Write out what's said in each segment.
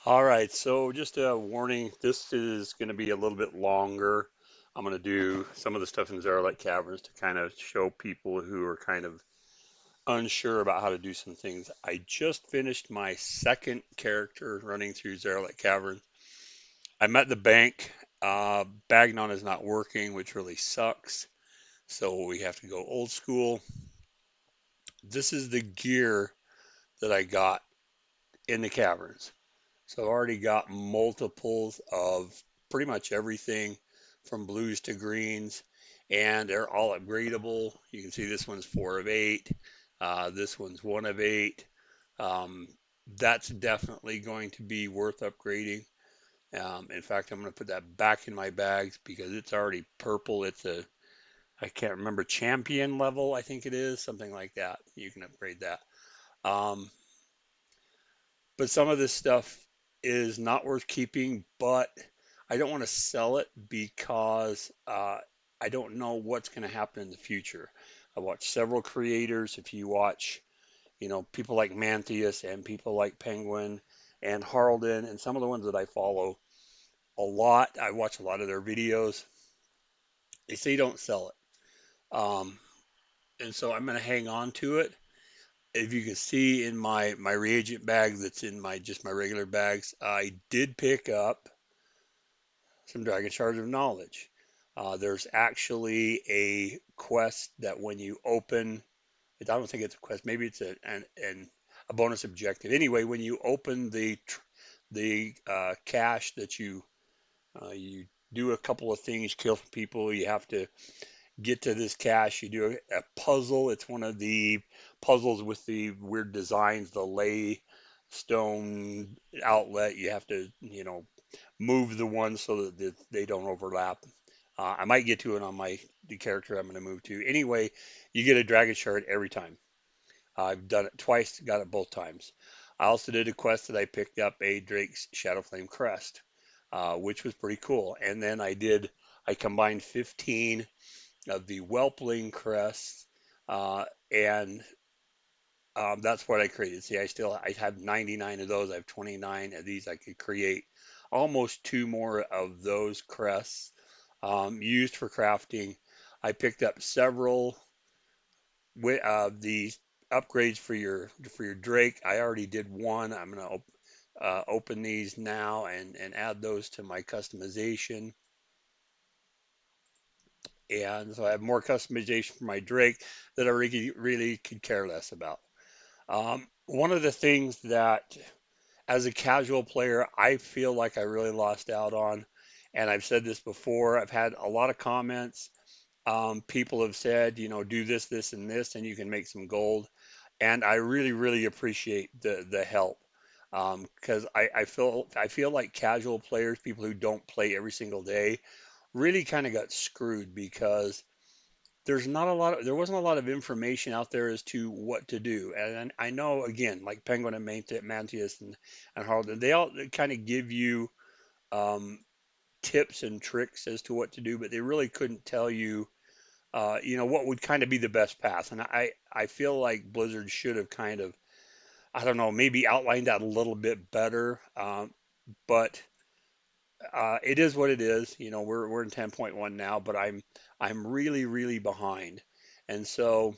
All right, so just a warning, this is going to be a little bit longer. I'm going to do some of the stuff in Zaralek Caverns to kind of show people who are kind of unsure about how to do some things. I just finished my second character running through Zaralek Caverns. I'm at the bank. Bagnon is not working, which really sucks. So we have to go old school. This is the gear that I got in the caverns. So I've already got multiples of pretty much everything from blues to greens, and they're all upgradable. You can see this one's 4 of 8. This one's 1 of 8. Um, that's definitely going to be worth upgrading. In fact, I'm going to put that back in my bags because it's already purple. I can't remember, champion level, I think it is, something like that. You can upgrade that. Um, but some of this stuff is not worth keeping, but I don't want to sell it because I don't know what's going to happen in the future. I watch several creators. If you watch, people like Mantheus and people like Penguin and Harlden and some of the ones that I follow a lot, I watch a lot of their videos. They say don't sell it. And so I'm going to hang on to it. If you can see in my reagent bag that's in my just my regular bags, I did pick up some Dragon Shards of Knowledge. There's actually a quest that when you open, I don't think it's a quest, maybe it's a bonus objective. Anyway, when you open the cache that you do a couple of things, kill some people, you have to get to this cache. You do a puzzle. It's one of the puzzles with the weird designs, the lay stone outlet. You have to, move the ones so that they don't overlap. I might get to it on the character I'm going to move to. Anyway, you get a dragon shard every time. I've done it twice, got it both times. I also did a quest that I picked up a Drake's Shadowflame crest, which was pretty cool. And then I combined 15 of the Whelpling crests, and that's what I created. See, I have 99 of those. I have 29 of these. I could create almost two more of those crests used for crafting. I picked up several the upgrades for your Drake. I already did one. I'm gonna open these now and add those to my customization. And so I have more customization for my Drake that I really could care less about. One of the things that, as a casual player, I feel like I really lost out on, and I've said this before, I've had a lot of comments. People have said, do this, this, and this, and you can make some gold. And I really appreciate the help. Because I feel like casual players, people who don't play every single day, really kind of got screwed because there wasn't a lot of information out there as to what to do. And I know, again, like Penguin and Mantius and Harlan, they all kind of give you um, tips and tricks as to what to do, but they really couldn't tell you, what would kind of be the best path. And I feel like Blizzard should have kind of, I don't know, maybe outlined that a little bit better. But it is what it is. We're in 10.1 now, but I'm really behind. And so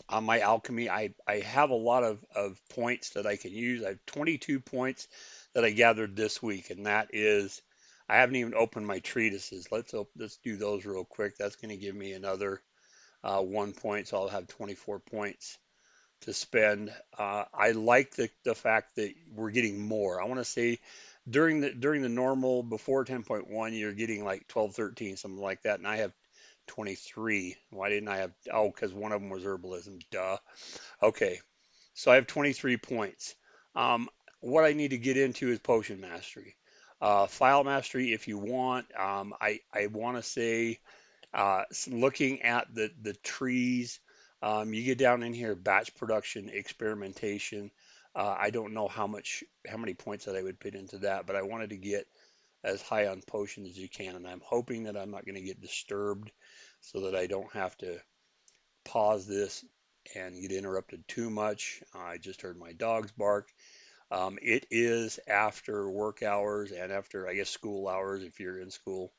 on my alchemy, I have a lot of points that I can use. I have 22 points that I gathered this week, and that is, I haven't even opened my treatises. Let's do those real quick. That's going to give me another 1 point, so I'll have 24 points to spend. I like the fact that we're getting more. I want to say during the normal before 10.1, you're getting like 12, 13, something like that, and I have 23. Why didn't I have? Oh, because one of them was herbalism. Duh. Okay, so I have 23 points. Um, what I need to get into is potion mastery. File mastery, if you want. I want to say, looking at the trees, you get down in here, batch production, experimentation. I don't know how many points that I would put into that, but I wanted to get as high on potions as you can, and I'm hoping that I'm not going to get disturbed so that I don't have to pause this and get interrupted too much. I just heard my dogs bark. It is after work hours and after, I guess, school hours if you're in school.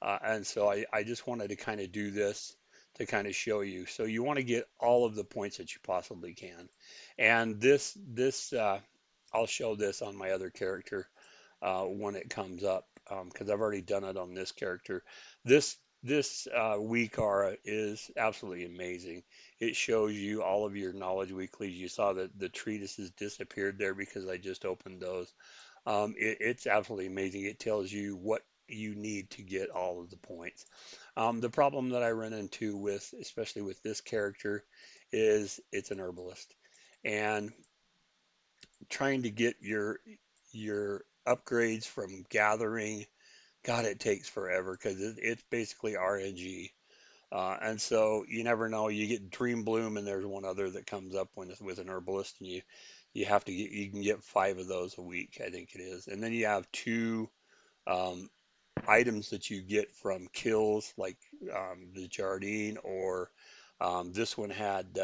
And so I just wanted to kind of do this to kind of show you. So you want to get all of the points that you possibly can. And I'll show this on my other character when it comes up because I've already done it on this character. This week aura is absolutely amazing. It shows you all of your knowledge weeklies. You saw that the treatises disappeared there because I just opened those. It's absolutely amazing. It tells you what you need to get all of the points. The problem that I run into with, especially with this character, is it's an herbalist, and trying to get your upgrades from gathering, God, it takes forever because it's basically RNG. And so you never know. You get Dream Bloom, and there's one other that comes up when it's with an herbalist, and you have to get you can get 5 of those a week, I think it is. And then you have two um, items that you get from kills, like the Jardine, or this one had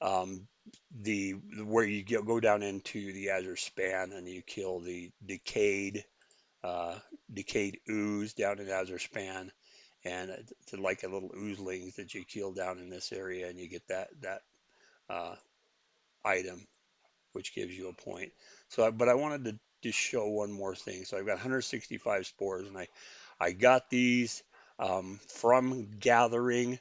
um, the where you go down into the Azure Span and you kill the uh, decayed ooze down in Azure Span, and it's like a little oozlings that you kill down in this area, and you get that uh, item, which gives you a point. So, but I wanted to just show one more thing. So I've got 165 spores, and I got these from gathering.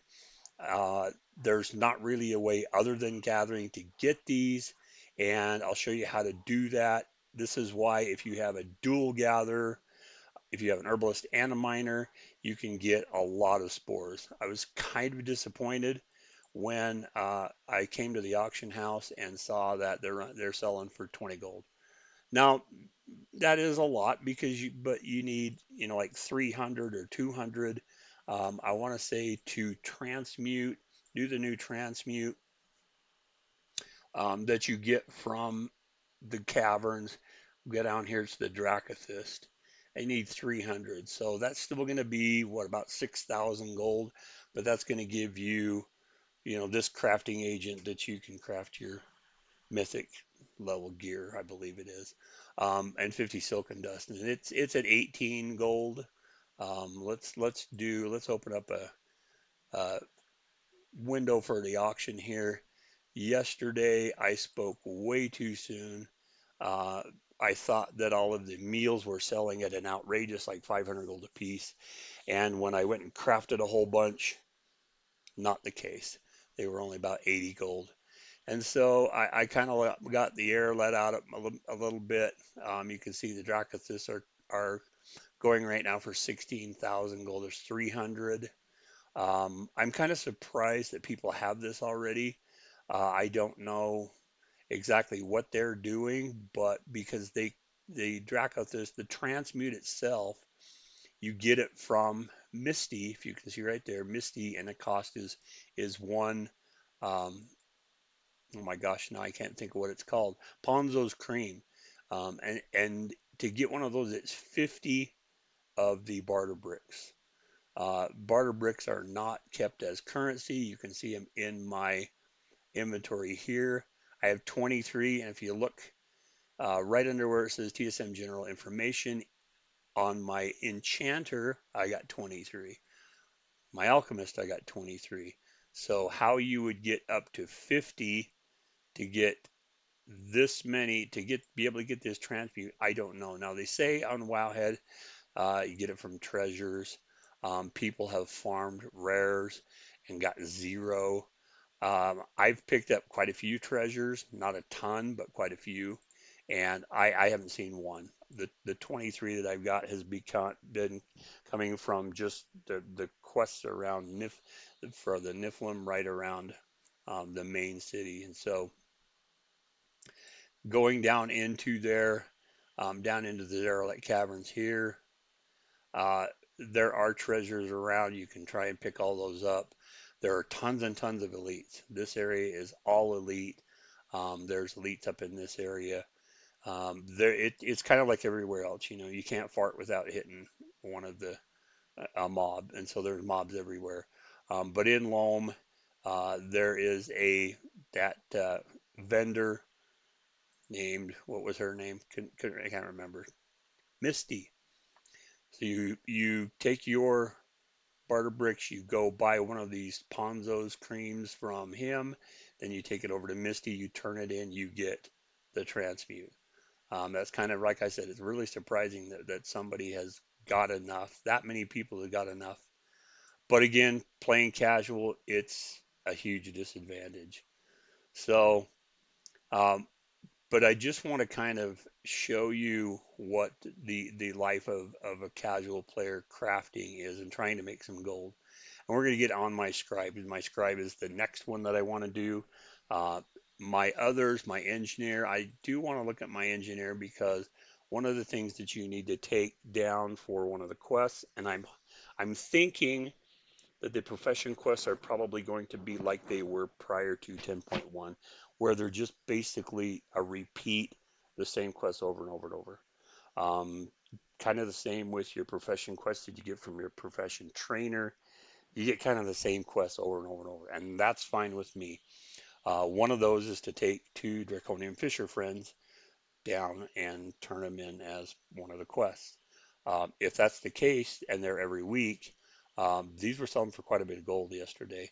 Uh, there's not really a way other than gathering to get these, and I'll show you how to do that. This is why if you have a dual gather, if you have an herbalist and a miner, you can get a lot of spores. I was kind of disappointed when I came to the auction house and saw that they're selling for 20 gold. Now that is a lot because but you need like 300 or 200. I want to say to transmute, do the new transmute that you get from the caverns. Get down here to the Dracathist. I need 300. So that's still going to be what, about 6,000 gold, but that's going to give you, this crafting agent that you can craft your mythic level gear, I believe it is, and 50 silken dust, and it's at 18 gold. Let's open up a window for the auction here. Yesterday I spoke way too soon. Uh, I thought that all of the meals were selling at an outrageous like 500 gold a piece, and when I went and crafted a whole bunch, not the case. They were only about 80 gold. And so I kind of got the air let out a little bit. You can see the Dracothis are going right now for 16,000 gold. There's 300. I'm kind of surprised that people have this already. I don't know exactly what they're doing, but because the Dracothis, the transmute itself, you get it from Misty, if you can see right there, Misty, and the cost is one. Um, oh my gosh, now I can't think of what it's called. Ponzo's cream, and to get one of those, it's 50 of the barter bricks. Barter bricks are not kept as currency. You can see them in my inventory here. I have 23, and if you look right under where it says TSM General Information, on my Enchanter, I got 23. My Alchemist, I got 23. So how you would get up to 50 to get this many to get be able to get this transmute, I don't know. Now they say on Wowhead, you get it from treasures. People have farmed rares and got zero. I've picked up quite a few treasures, not a ton, but quite a few, and I haven't seen one. The 23 that I've got has been coming from just the quests around for the Niflheim right around the main city, and so going down into there, down into the Zaralek Caverns here. Uh, there are treasures around. You can try and pick all those up. There are tons and tons of elites. This area is all elite. There's elites up in this area. It's kind of like everywhere else. You can't fart without hitting one of the a mob, and so there's mobs everywhere. But in Loam, there is a that vendor named, what was her name? I can't remember. Misty. So you take your barter bricks, you go buy one of these Ponzo's creams from him, then you take it over to Misty, you turn it in, you get the transmute. That's kind of like I said, it's really surprising that somebody has got enough, that many people have got enough. But again, playing casual, it's a huge disadvantage. So, um, but I just want to kind of show you what the life of a casual player crafting is and trying to make some gold. And we're going to get on my scribe. My scribe is the next one that I want to do. Uh, my others, my engineer, I do want to look at my engineer because one of the things that you need to take down for one of the quests, and I'm thinking that the profession quests are probably going to be like they were prior to 10.1, where they're just basically a repeat the same quests over and over and over. Um, Kind of the same with your profession quests that you get from your profession trainer. You get kind of the same quests over and over and over, and that's fine with me. One of those is to take two Draconian Fisher friends down and turn them in as one of the quests. If that's the case, and they're every week, these were selling for quite a bit of gold yesterday,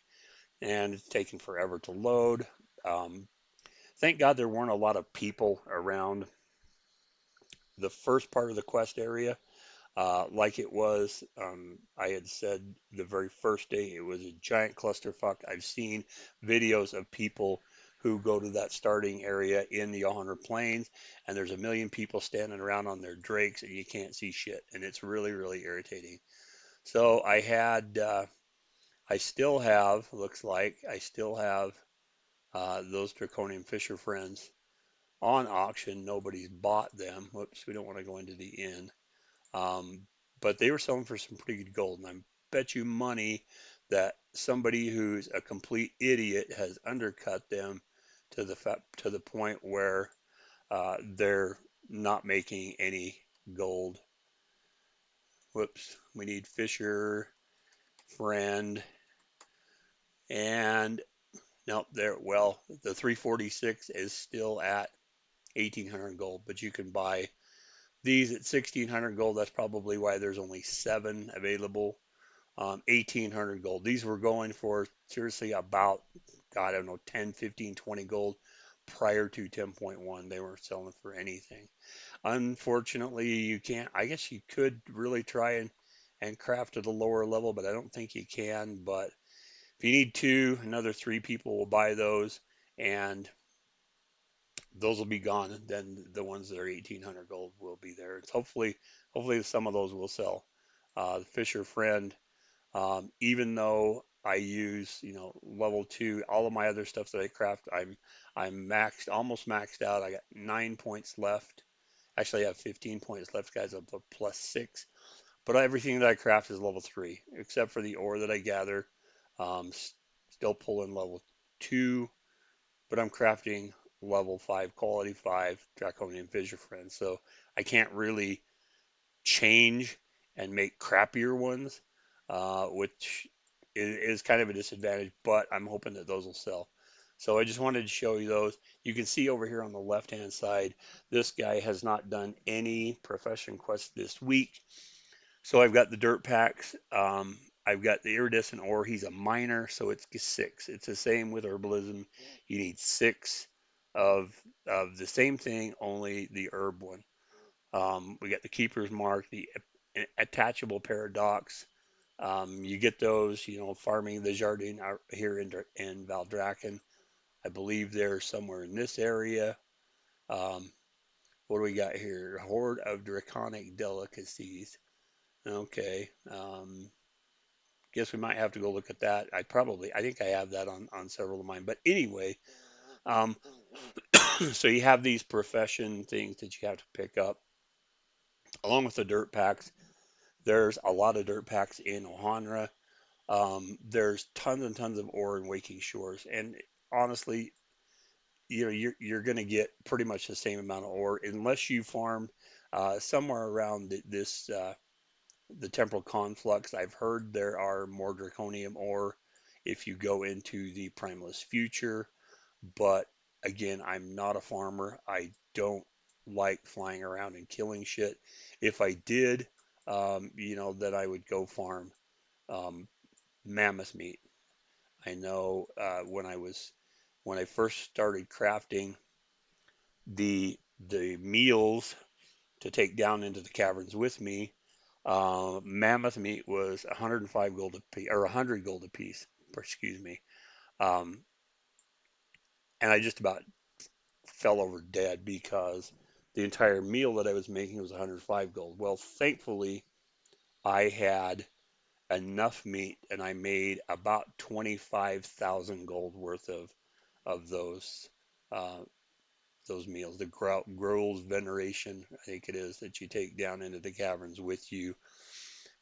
and it's taken forever to load. Um, thank God there weren't a lot of people around the first part of the quest area. Like it was, I had said the very first day, it was a giant clusterfuck. I've seen videos of people who go to that starting area in the Yahonra Plains, and there's a million people standing around on their drakes, and you can't see shit, and it's really, really irritating. So I still have, looks like, I still have those Draconian Fisher friends on auction. Nobody's bought them. Whoops, we don't want to go into the inn. Um, but they were selling for some pretty good gold, and I bet you money that somebody who's a complete idiot has undercut them to the point where they're not making any gold. Whoops, we need Fisher friend and no, there. Well, the 346 is still at 1,800 gold, but you can buy these at 1,600 gold. That's probably why there's only seven available. 1,800 gold. These were going for seriously about, God, I don't know, 10, 15, 20 gold prior to 10.1. They weren't selling for anything. Unfortunately, you can't. I guess you could really try and craft at a lower level, but I don't think you can. But if you need two, another three people will buy those, and those will be gone. And then the ones that are 1,800 gold will be there. It's hopefully some of those will sell. The Fisher Friend, even though I use, level two, all of my other stuff that I craft, I'm maxed, almost maxed out. I got 9 points left. Actually, I have 15 points left, guys. I'm a plus six. But everything that I craft is level three, except for the ore that I gather. Um, Still pulling level two, but I'm crafting level five, quality five Draconian Fissure Friends. So I can't really change and make crappier ones, which is kind of a disadvantage, but I'm hoping that those will sell. So I just wanted to show you those. You can see over here on the left-hand side, this guy has not done any profession quests this week. So I've got the dirt packs. I've got the iridescent ore. He's a miner, so it's six. It's the same with herbalism. You need six of the same thing, only the herb one. We got the keeper's mark, the attachable paradox. You get those, farming the Jardin out here in Valdraken. I believe they're somewhere in this area. Um, what do we got here? Horde of draconic delicacies. Okay. Guess we might have to go look at that. I think I have that on several of mine. But anyway, um, so you have these profession things that you have to pick up along with the dirt packs. There's a lot of dirt packs in Ohanra. There's tons and tons of ore in Waking Shores, and honestly, you're going to get pretty much the same amount of ore unless you farm somewhere around the temporal conflux. I've heard there are more draconium ore if you go into the primeless future, but Again, I'm not a farmer. I don't like flying around and killing shit. If I did, then I would go farm um, mammoth meat. I know when I first started crafting the meals to take down into the caverns with me, mammoth meat was 105 gold a piece, or 100 gold a piece. Excuse me. Um, and I just about fell over dead because the entire meal that I was making was 105 gold. Well, thankfully, I had enough meat, and I made about 25,000 gold worth of uh, those meals. The Growl's Veneration, I think it is, that you take down into the caverns with you.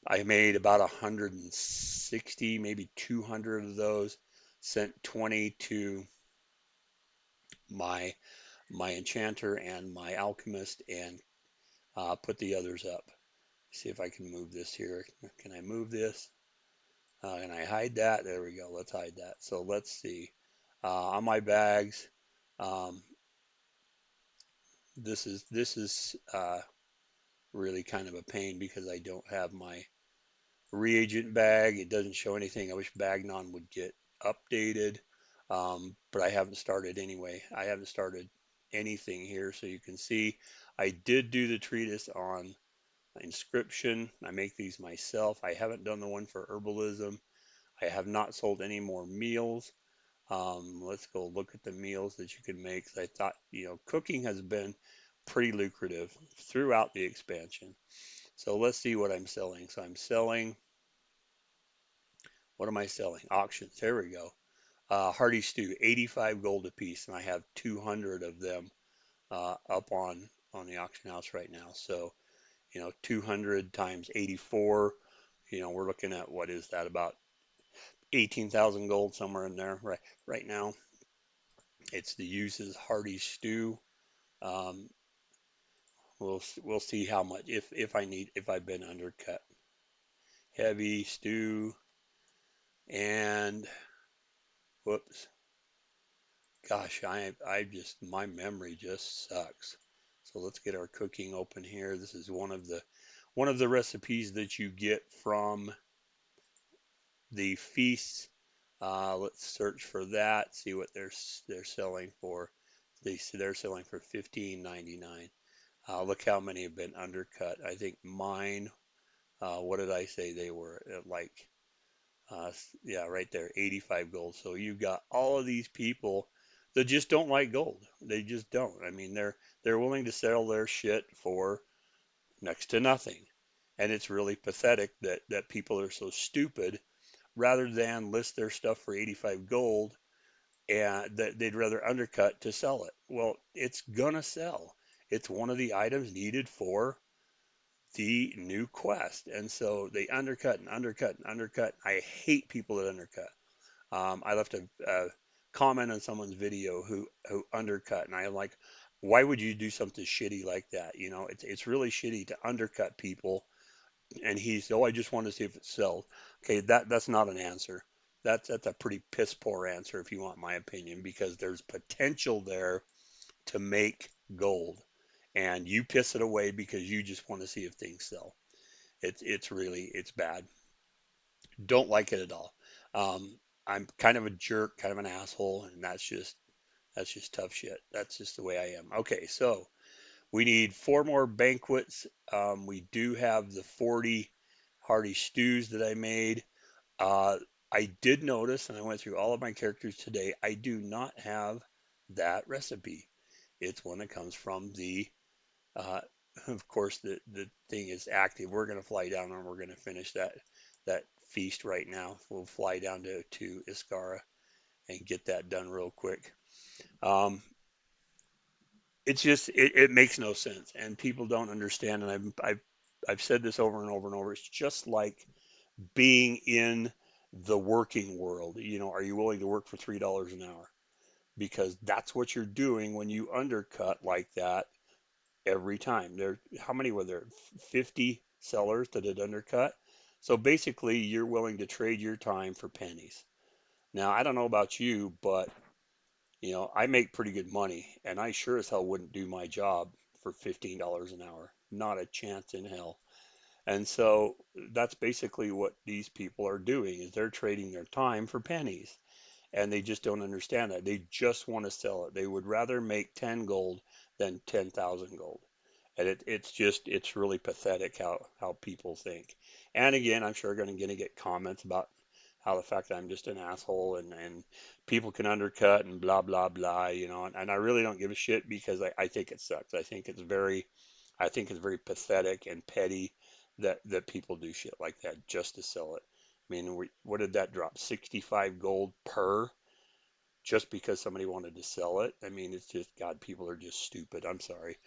I made about 160, maybe 200 of those. Sent 20 to my my enchanter and my alchemist, and put the others up. See if I can move this here. Can I move this? Can I hide that? There we go. Let's hide that. So let's see. On my bags, um, this is really kind of a pain because I don't have my reagent bag. It doesn't show anything. I wish Bagnon would get updated, but I haven't started anyway. I haven't started anything here, so you can see I did do the treatise on inscription. I make these myself. I haven't done the one for herbalism. I have not sold any more meals. Let's go look at the meals that you can make. I thought, cooking has been pretty lucrative throughout the expansion. So let's see what I'm selling. So I'm selling, what am I selling? Auctions. There we go. Hearty stew, 85 gold a piece, and I have 200 of them up on the auction house right now. So, 200 times 84, we're looking at, what is that, about 18,000 gold, somewhere in there right now. It's the uses hearty stew. Um, we'll see how much, if I've been undercut. Heavy stew, and whoops, gosh, I just, my memory just sucks. So let's get our cooking open here. This is one of the recipes that you get from the feasts. Let's search for that. See what they're selling for. They're selling for 15.99. Look how many have been undercut. I think mine. What did I say they were at, like? Yeah, right there, 85 gold. So you've got all of these people that just don't like gold. They just don't. I mean, they're willing to sell their shit for next to nothing. And it's really pathetic that people are so stupid, rather than list their stuff for 85 gold, and that they'd rather undercut to sell it. Well, it's gonna sell. It's one of the items needed for the new quest. And so they undercut and undercut and undercut. I hate people that undercut. I left a comment on someone's video who undercut, and I'm like, why would you do something shitty like that? It's really shitty to undercut people. And he's, oh, I just want to see if it sells. Okay, that's not an answer. That's a pretty piss poor answer, if you want my opinion, because there's potential there to make gold, and you piss it away because you just want to see if things sell. It's bad. Don't like it at all. I'm kind of a jerk, kind of an asshole, and that's just tough shit. That's just the way I am. Okay, so we need four more banquets. We do have the 40 hearty stews that I made. Uh, I did notice, and I went through all of my characters today, I do not have that recipe. It's one that comes from uh, of course, the thing is active. We're going to fly down and we're going to finish that feast right now. We'll fly down to Iskara and get that done real quick. Um, it's just it makes no sense, and people don't understand. And I've said this over and over and over. It's just like being in the working world. Are you willing to work for $3 an hour? Because that's what you're doing when you undercut like that every time. How many were there? 50 sellers that had undercut. So basically, you're willing to trade your time for pennies. Now, I don't know about you, but I make pretty good money, and I sure as hell wouldn't do my job for $15 an hour. Not a chance in hell. And so that's basically what these people are doing is they're trading their time for pennies. And they just don't understand that. They just want to sell it. They would rather make 10 gold than 10,000 gold. And it's really pathetic how people think. And again, I'm sure gonna get comments about how the fact that I'm just an asshole and people can undercut and blah blah blah, and I really don't give a shit because I think it sucks. I think it's very pathetic and petty that people do shit like that just to sell it. I mean, what did that drop? 65 gold per just because somebody wanted to sell it. I mean, it's just, God, people are just stupid. I'm sorry.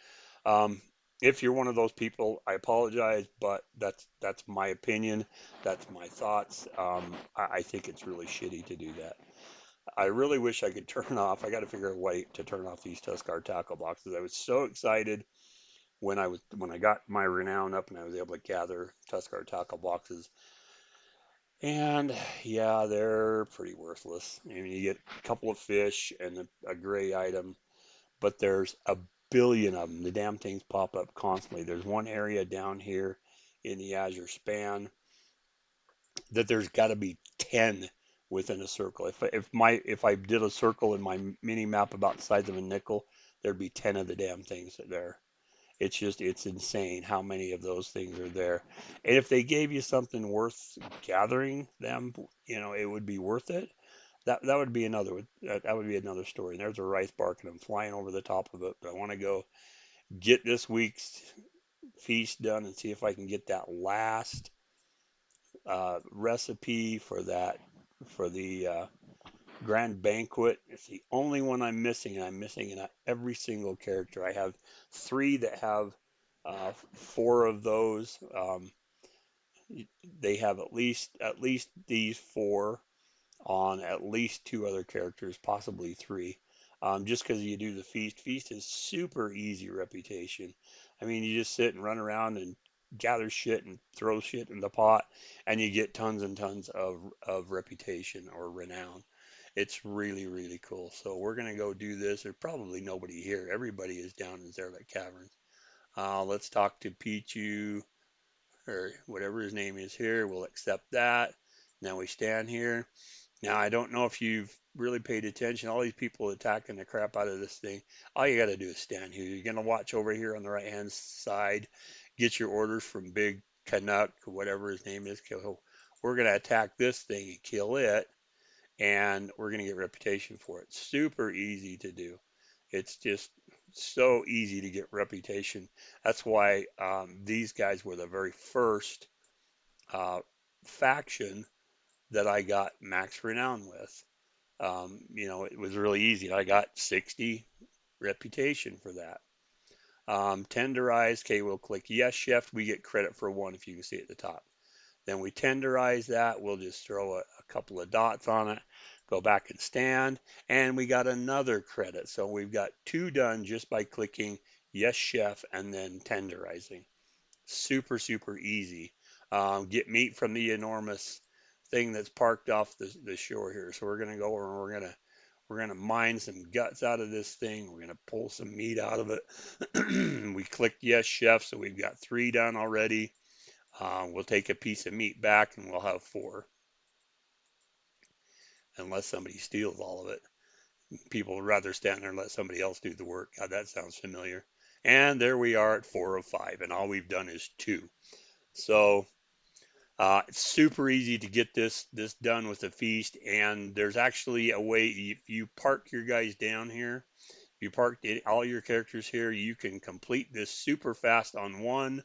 Um, if you're one of those people, I apologize, but that's my opinion. That's my thoughts. I think it's really shitty to do that. I really wish I could turn off. I got to figure out a way to turn off these Tuskar tackle boxes. I was so excited when I got my renown up and I was able to gather Tuskar tackle boxes. And yeah, they're pretty worthless. I mean, you get a couple of fish and a gray item, but there's a billion of them. The damn things pop up constantly. There's one area down here in the Azure span that there's got to be 10 within a circle. If I did a circle in my mini map about the size of a nickel, there'd be 10 of the damn things there. It's insane how many of those things are there. And if they gave you something worth gathering them, it would be worth it. That would be that would be another story. And there's a rice bark, and I'm flying over the top of it. But I want to go get this week's feast done and see if I can get that last recipe for the grand banquet. It's the only one I'm missing, and I'm missing in every single character. I have three that have four of those. They have at least these four on at least two other characters, possibly three. Just because you do the feast. Feast is super easy reputation. I mean, you just sit and run around and gather shit and throw shit in the pot, and you get tons and tons of reputation or renown. It's really, really cool. So we're gonna go do this. There's probably nobody here. Everybody is down in Zaralek Caverns. Let's talk to Pichu or whatever his name is here. We'll accept that. Now we stand here. Now, I don't know if you've really paid attention. All these people attacking the crap out of this thing. All you got to do is stand here. You're going to watch over here on the right hand side. Get your orders from Big Canuck, whatever his name is. We're going to attack this thing and kill it, and we're going to get reputation for it. Super easy to do. It's just so easy to get reputation. That's why these guys were the very first uh, faction that I got max renown with. It was really easy. I got 60 reputation for that. Tenderize, okay, we'll click yes, chef. We get credit for one if you can see at the top. Then we tenderize that. We'll just throw a couple of dots on it, go back and stand, and we got another credit. So we've got two done just by clicking yes, chef, and then tenderizing. Super, super easy. Get meat from the enormous thing that's parked off the shore here. So we're gonna go and we're gonna mine some guts out of this thing. We're gonna pull some meat out of it. We clicked yes, chef, so we've got three done already. We'll take a piece of meat back and we'll have four, unless somebody steals all of it. People would rather stand there and let somebody else do the work. God, that sounds familiar. And there we are at 4 of 5, and all we've done is two. So it's super easy to get this done with a feast, and there's actually a way if you park your guys down here, if you park all your characters here, you can complete this super fast on one,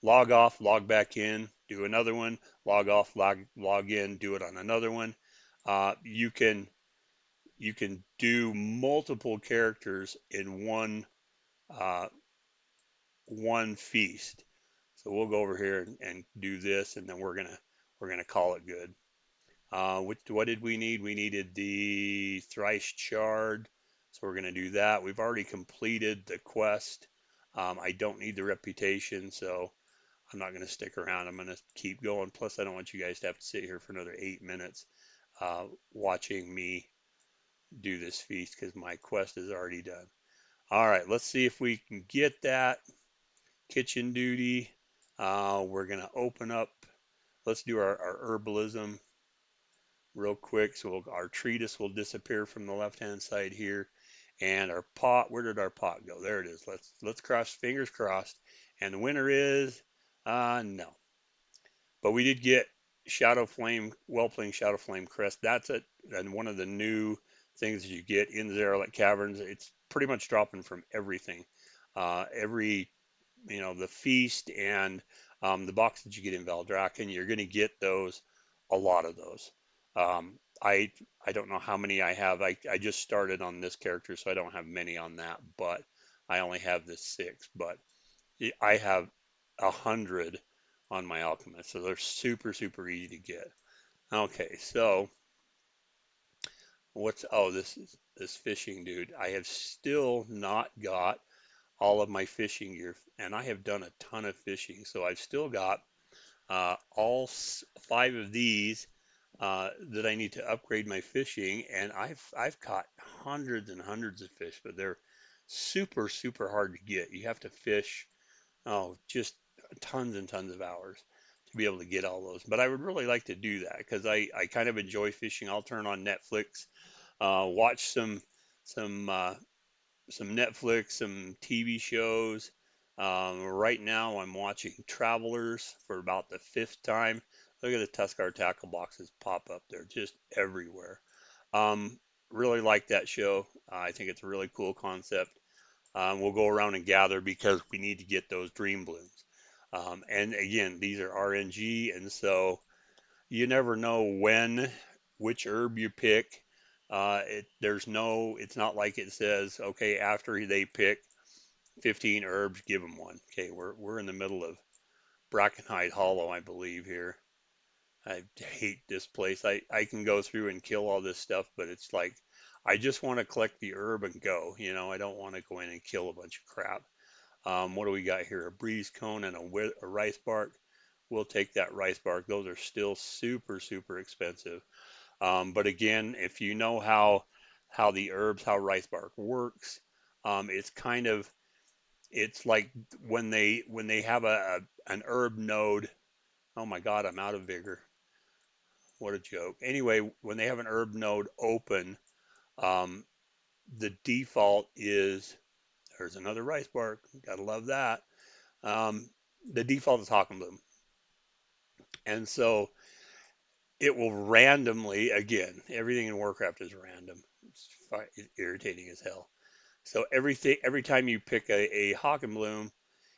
log off, log back in, do another one, log off, log in, do it on another one. You can do multiple characters in uh, one feast. So we'll go over here and do this, and then we're gonna call it good. What did we need? We needed the thrice shard. So we're going to do that. We've already completed the quest. I don't need the reputation, so I'm not going to stick around. I'm going to keep going. Plus, I don't want you guys to have to sit here for another 8 minutes watching me do this feast because my quest is already done. All right, let's see if we can get that kitchen duty. We're gonna open up. Let's do our herbalism real quick. So our treatise will disappear from the left-hand side here, and our pot. Where did our pot go? There it is. Let's cross fingers crossed. And the winner is no, but we did get Shadow Flame, well playing Shadow Flame Crest. That's it, and one of the new things that you get in the Zaralek Caverns. It's pretty much dropping from everything. Every the feast and the box that you get in Valdrakken, you're going to get those, a lot of those. Um, I don't know how many I have. I just started on this character, so I don't have many on that, but I only have the six. But I have 100 on my alchemist, so they're super easy to get. Okay, so this is this fishing dude. I have still not got all of my fishing gear, and I have done a ton of fishing, so I've still got all five of these that I need to upgrade my fishing, and I've caught hundreds and hundreds of fish, but they're super hard to get. You have to fish just tons and tons of hours to be able to get all those. But I would really like to do that because I kind of enjoy fishing. I'll turn on Netflix, watch some some Netflix, some TV shows. Right now, I'm watching Travelers for about the fifth time. Look at the Tuskar tackle boxes pop up. They're just everywhere. Um, really like that show. I think it's a really cool concept. We'll go around and gather because we need to get those dream blooms. And again, these are RNG, and so you never know which herb you pick. It's not like it says, okay, after they pick 15 herbs, give them one. Okay, we're in the middle of Brackenhide Hollow, I believe here. I hate this place. I can go through and kill all this stuff, but it's like I just want to collect the herb and go. I don't want to go in and kill a bunch of crap. What do we got here? A breeze cone and a rice bark. We'll take that rice bark. Those are still super expensive. But again, if you know how rice bark works, it's kind of it's like when they have an herb node. Oh my God, I'm out of vigor. What a joke. Anyway, when they have an herb node open, um, the default is there's another rice bark. Gotta love that. Um, the default is Hockenbloom, and so it will randomly, again, everything in Warcraft is random. It's irritating as hell. So every time you pick a Hockenbloom,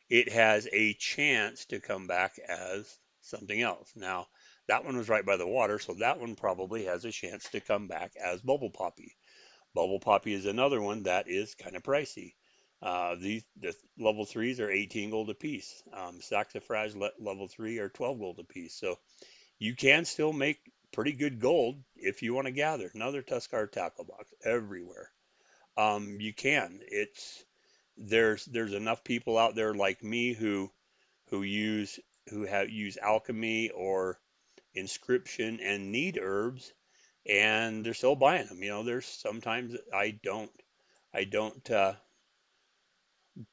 it has a chance to come back as something else. Now, that one was right by the water, so that one probably has a chance to come back as Bubble Poppy. Bubble Poppy is another one that is kind of pricey. The level threes are 18 gold a piece. Saxifrage level three are 12 gold a piece. So you can still make pretty good gold if you want to gather. Another Tuskar tackle box everywhere. You can. There's enough people out there like me who use who have use alchemy or inscription and need herbs, and they're still buying them. There's sometimes I don't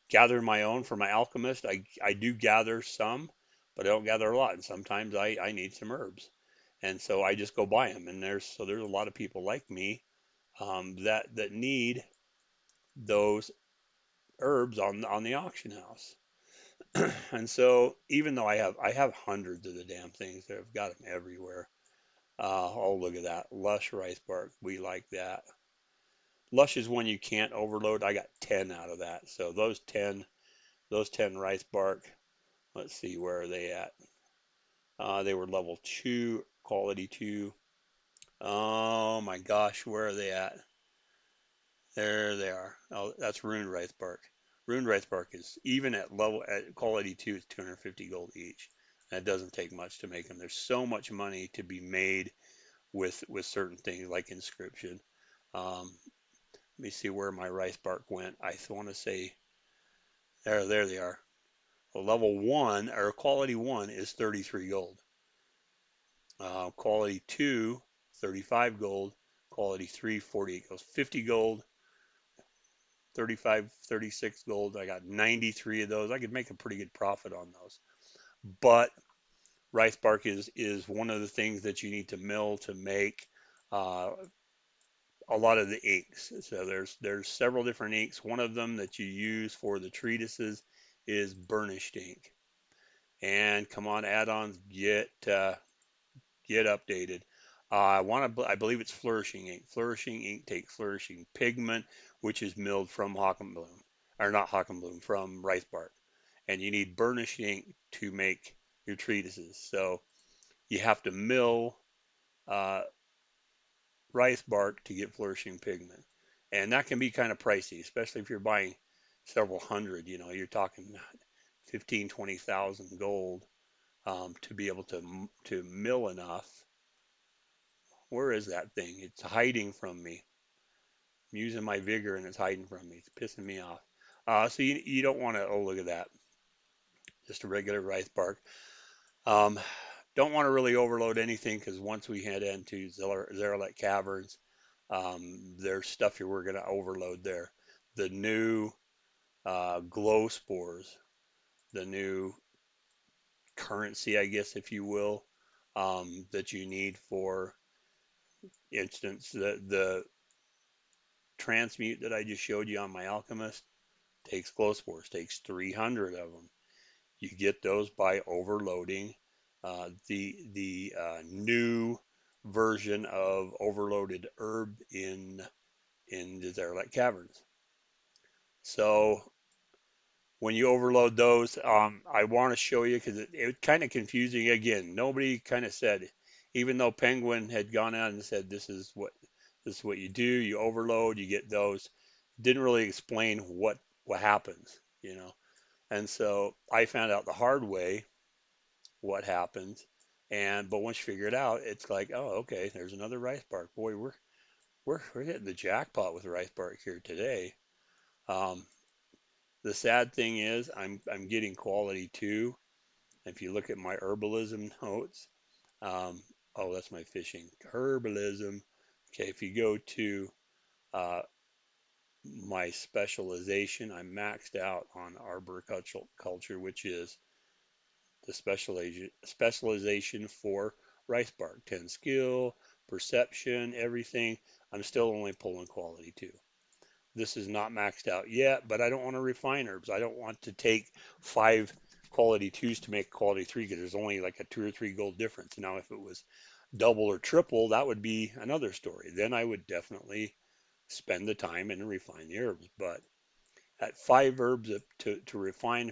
gather my own for my alchemist. I do gather some, but I don't gather a lot. And sometimes I need some herbs, and so I just go buy them. And there's a lot of people like me that need those herbs on the auction house. And so even though I have hundreds of the damn things, I've got them everywhere. Oh, look at that. Lush rice bark. We like that. Lush is one you can't overload. I got 10 out of that. So those ten rice bark, let's see, where are they at? They were level 2, quality 2. Oh my gosh, where are they at? There they are. Oh, that's ruined rice bark. Ruined rice bark is even at quality 2, it's 250 gold each. And it doesn't take much to make them. There's so much money to be made with certain things like inscription. Let me see where my rice bark went. I want to say there they are. Well, level 1 or quality 1 is 33 gold. Quality 2, 35 gold. quality 3, 48 goes 50 gold, 35, 36 gold. I got 93 of those. I could make a pretty good profit on those. But rice bark is one of the things that you need to mill to make uh, a lot of the inks. So there's several different inks. One of them that you use for the treatises is burnished ink. And come on, add-ons, get updated. I believe it's flourishing ink. Flourishing ink takes flourishing pigment, which is milled from Hockenbloom, or not Hockenbloom, from rice bark. And you need burnished ink to make your treatises. So you have to mill uh, rice bark to get flourishing pigment. And that can be kind of pricey, especially if you're buying several hundred, you're talking 15, 20,000 gold to be able to mill enough. Where is that thing? It's hiding from me. I'm using my vigor and it's hiding from me. It's pissing me off. So you don't want to, oh, look at that. Just a regular rice bark. Um, don't want to really overload anything because once we head into Zaralek Caverns, there's stuff here we're going to overload there. The new glow spores, the new currency, I guess, if you will, that you need for instance, the transmute that I just showed you on my alchemist takes glow spores, takes 300 of them. You get those by overloading the new version of overloaded herb in the Zaralek Caverns. So when you overload those, I want to show you because it was kind of confusing. Again, nobody kind of said, even though Penguin had gone out and said this is what you do. You overload, you get those. Didn't really explain what happens. And so I found out the hard way what happens. But once you figure it out, it's like, oh, okay, there's another rice bark. Boy, we're hitting the jackpot with rice bark here today. Um, the sad thing is I'm getting quality too. If you look at my herbalism notes, um, oh, that's my fishing herbalism. Okay, if you go to uh, my specialization, I'm maxed out on arboriculture, which is the specialization for rice bark, 10 skill, perception, everything. I'm still only pulling quality two. This is not maxed out yet, but I don't want to refine herbs. I don't want to take 5 quality 2s to make quality 3 because there's only like a 2 or 3 gold difference. Now, if it was double or triple, that would be another story. Then I would definitely spend the time and refine the herbs. But at 5 herbs to refine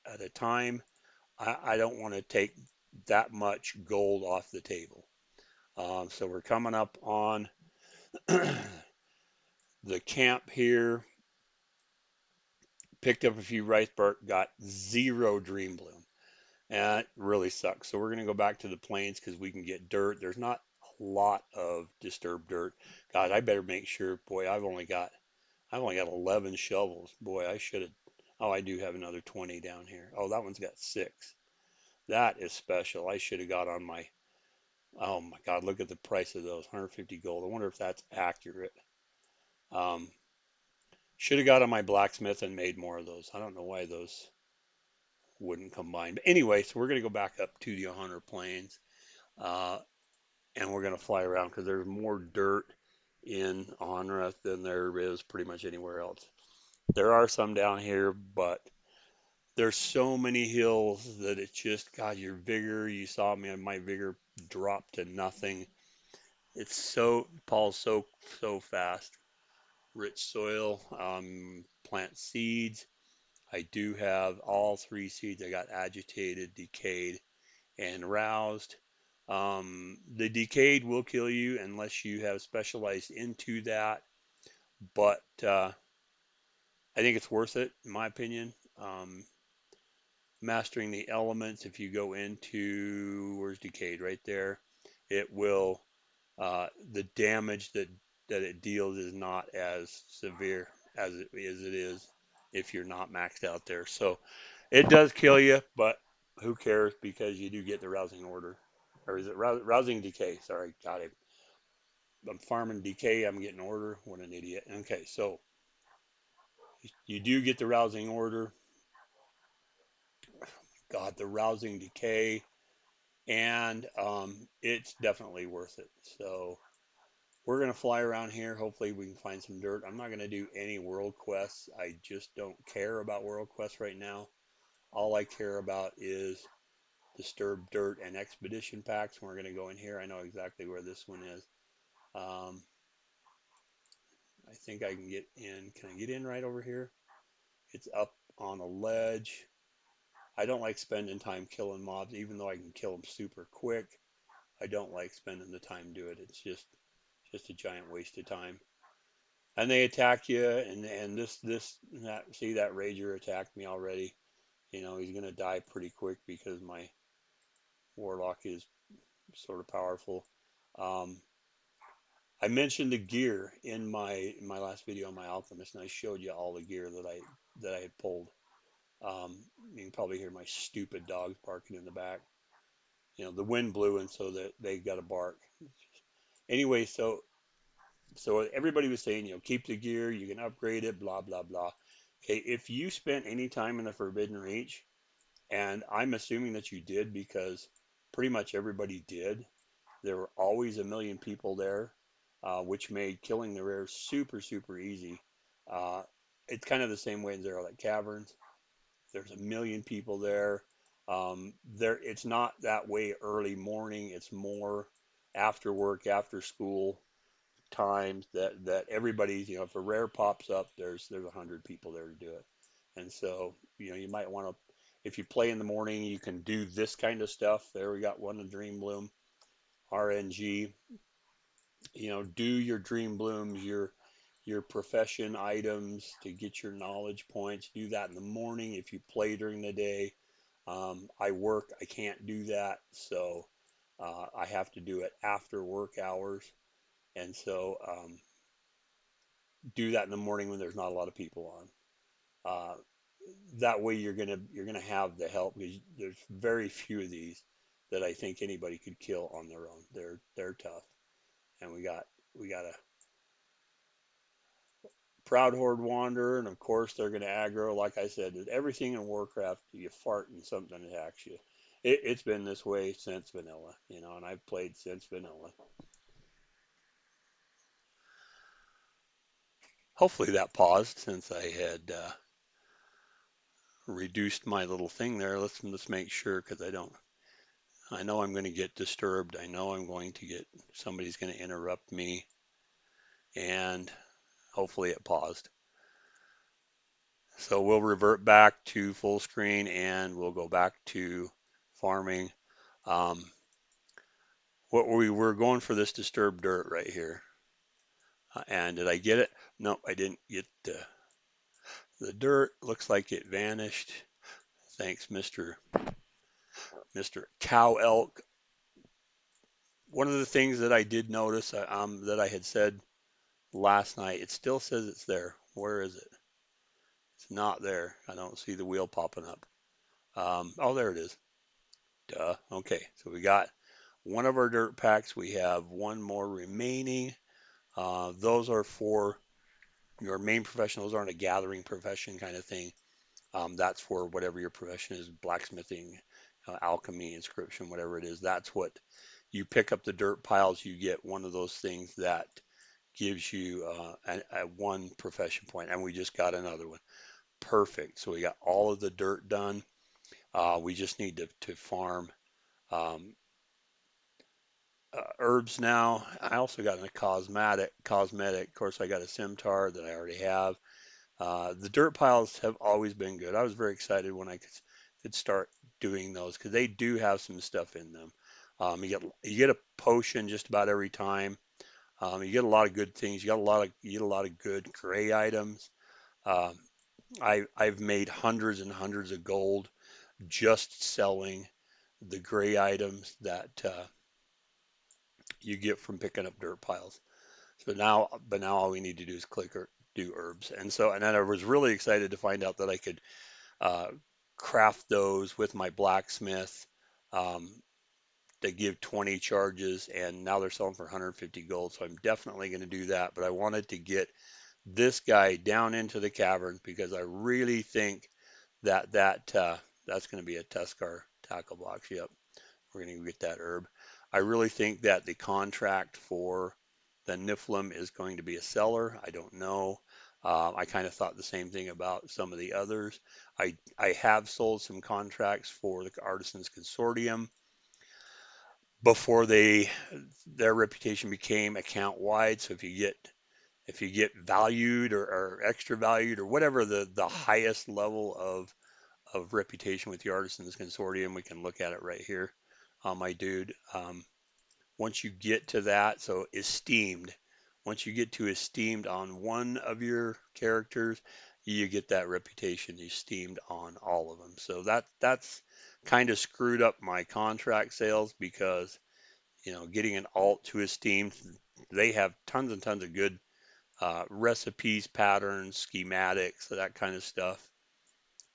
at a time, I don't want to take that much gold off the table. So we're coming up on the camp here. Picked up a few rice bark, got 0 dream bloom. And it really sucks. So we're going to go back to the plains because we can get dirt. There's not a lot of disturbed dirt. God, I better make sure. Boy, I've only got 11 shovels. Boy, I should have. Oh, I do have another 20 down here. Oh, that one's got 6. That is special. I should have got on my. Oh my God, look at the price of those. 150 gold. I wonder if that's accurate. Um, should have got on my blacksmith and made more of those. I don't know why those wouldn't combine. But anyway, so we're going to go back up to the 100 plains, uh, and we're going to fly around because there's more dirt in Onrath than there is pretty much anywhere else. There are some down here, but there's so many hills that it's just, God, your vigor, you saw me, my vigor dropped to nothing. It's Paul's so fast. Rich soil, plant seeds. I do have all 3 seeds. I got agitated, decayed, and roused. The decayed will kill you unless you have specialized into that, but I think it's worth it, in my opinion. Mastering the elements, if you go into, where's decayed? Right there. It will, the damage that it deals is not as severe as it is if you're not maxed out there. So it does kill you, but who cares because you do get the rousing order. Or is it rousing decay? Sorry, got it. I'm farming decay. I'm getting order. What an idiot. Okay, so you do get the rousing order. God, the rousing decay, and it's definitely worth it. So we're gonna fly around here. Hopefully, we can find some dirt. I'm not gonna do any world quests. I just don't care about world quests right now. All I care about is disturbed dirt and expedition packs. We're gonna go in here. I know exactly where this one is. Um, I think I can get in. Can I get in right over here? It's up on a ledge. I don't like spending time killing mobs, even though I can kill them super quick. I don't like spending the time doing it. It's just a giant waste of time. And they attack you, and this that see that rager attacked me already. You know he's gonna die pretty quick because my warlock is sort of powerful. Um, I mentioned the gear in my last video on my alchemist, and I showed you all the gear that I had pulled. You can probably hear my stupid dogs barking in the back. You know, the wind blew, and so that they got to bark. Anyway, so everybody was saying, you know, keep the gear, you can upgrade it, blah blah blah. Okay, if you spent any time in the Forbidden Reach, and I'm assuming that you did because pretty much everybody did. There were always a million people there, which made killing the rares super super easy. Uh, it's kind of the same way in Zaralek Caverns. There's a million people there. It's not that way early morning. It's more after work, after school times that everybody's. You know, if a rare pops up, there's 100 people there to do it. And so you know you might want to. If you play in the morning, you can do this kind of stuff. There we got one in Dream Bloom, RNG. You know, do your Dream Blooms, your profession items to get your knowledge points. Do that in the morning if you play during the day. I work, I can't do that, so I have to do it after work hours, and so do that in the morning when there's not a lot of people on. Uh, that way you're gonna have the help because there's very few of these that I think anybody could kill on their own. They're tough, and we got a Proud Horde Wanderer, and of course they're going to aggro. Like I said, everything in Warcraft, you fart and something attacks you. It's been this way since vanilla, you know, and I've played since vanilla. Hopefully that paused since I had reduced my little thing there. Let's make sure because I don't. I know I'm going to get disturbed. I know I'm going to get somebody's going to interrupt me, and hopefully it paused. So we'll revert back to full screen and we'll go back to farming. Um, what we were going for this disturbed dirt right here. And did I get it? No, I didn't get the dirt. Looks like it vanished. Thanks, Mr. Cow Elk. One of the things that I did notice that I had said last night, it still says it's there. Where is it? It's not there. I don't see the wheel popping up. Oh, there it is. Duh. Okay, so we got one of our dirt packs. We have one more remaining. Those are for your main profession. Those aren't a gathering profession kind of thing. That's for whatever your profession is, blacksmithing, alchemy, inscription, whatever it is. That's what you pick up the dirt piles. You get one of those things that gives you a one profession point, and we just got another one. Perfect. So we got all of the dirt done. We just need to farm um, herbs now. I also got a cosmetic. Of course, I got a scimitar that I already have. The dirt piles have always been good. I was very excited when I could start doing those because they do have some stuff in them. You get a potion just about every time. You get a lot of good things. You get a lot of good gray items. Um, I've made hundreds and hundreds of gold just selling the gray items that you get from picking up dirt piles. But now all we need to do is click or do herbs. And then I was really excited to find out that I could uh, craft those with my blacksmith. Um, that give 20 charges, and now they're selling for 150 gold. So I'm definitely going to do that. But I wanted to get this guy down into the caverns because I really think that's going to be a Tuskar tackle box. Yep, we're going to get that herb. I really think that the contract for the Niflheim is going to be a seller. I don't know. I kind of thought the same thing about some of the others. I have sold some contracts for the Artisans Consortium before their reputation became account wide. So if you get valued or extra valued or whatever the highest level of reputation with the Artisans Consortium, we can look at it right here, my dude. Once you get to that, so esteemed, once you get to esteemed on one of your characters, you get that reputation esteemed on all of them. So that's kind of screwed up my contract sales because getting an alt to esteemed, they have tons and tons of good recipes, patterns, schematics, that kind of stuff.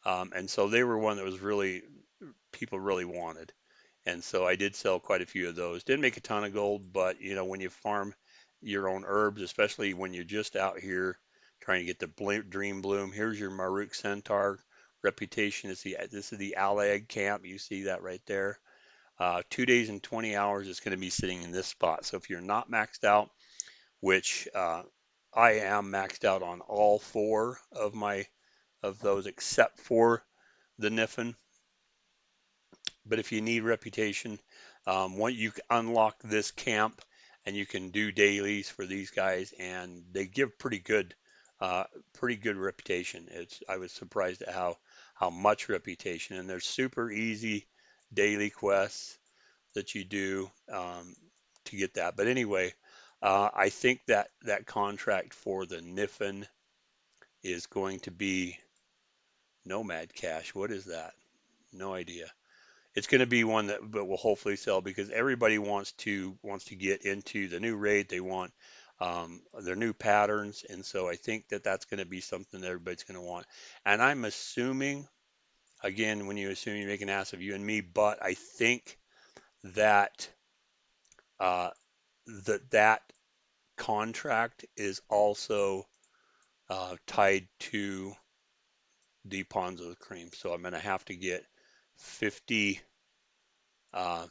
And so they were one that was really people really wanted. And so I did sell quite a few of those. Didn't make a ton of gold, but when you farm your own herbs, especially when you're just out here trying to get the dream bloom, here's your Maruk Centaur reputation. This is the Alag camp. You see that right there. 2 days and 20 hours it's going to be sitting in this spot. So if you're not maxed out, which I am maxed out on all four of those except for the Niffin. But if you need reputation, once you unlock this camp and you can do dailies for these guys, and they give uh, pretty good reputation. I was surprised at how much reputation, and they're super easy daily quests that you do to get that. But anyway, I think that contract for the Niffin is going to be Nomad Cash. What is that? No idea. It's going to be one that but will hopefully sell because everybody wants to get into the new raid. They want their new patterns, and so I think that's going to be something that everybody's going to want. And I'm assuming, again, when you assume you make an ass of you and me, but I think that uh, that contract is also tied to the Ponds of the Cream. So I'm going to have to get 50. Uh,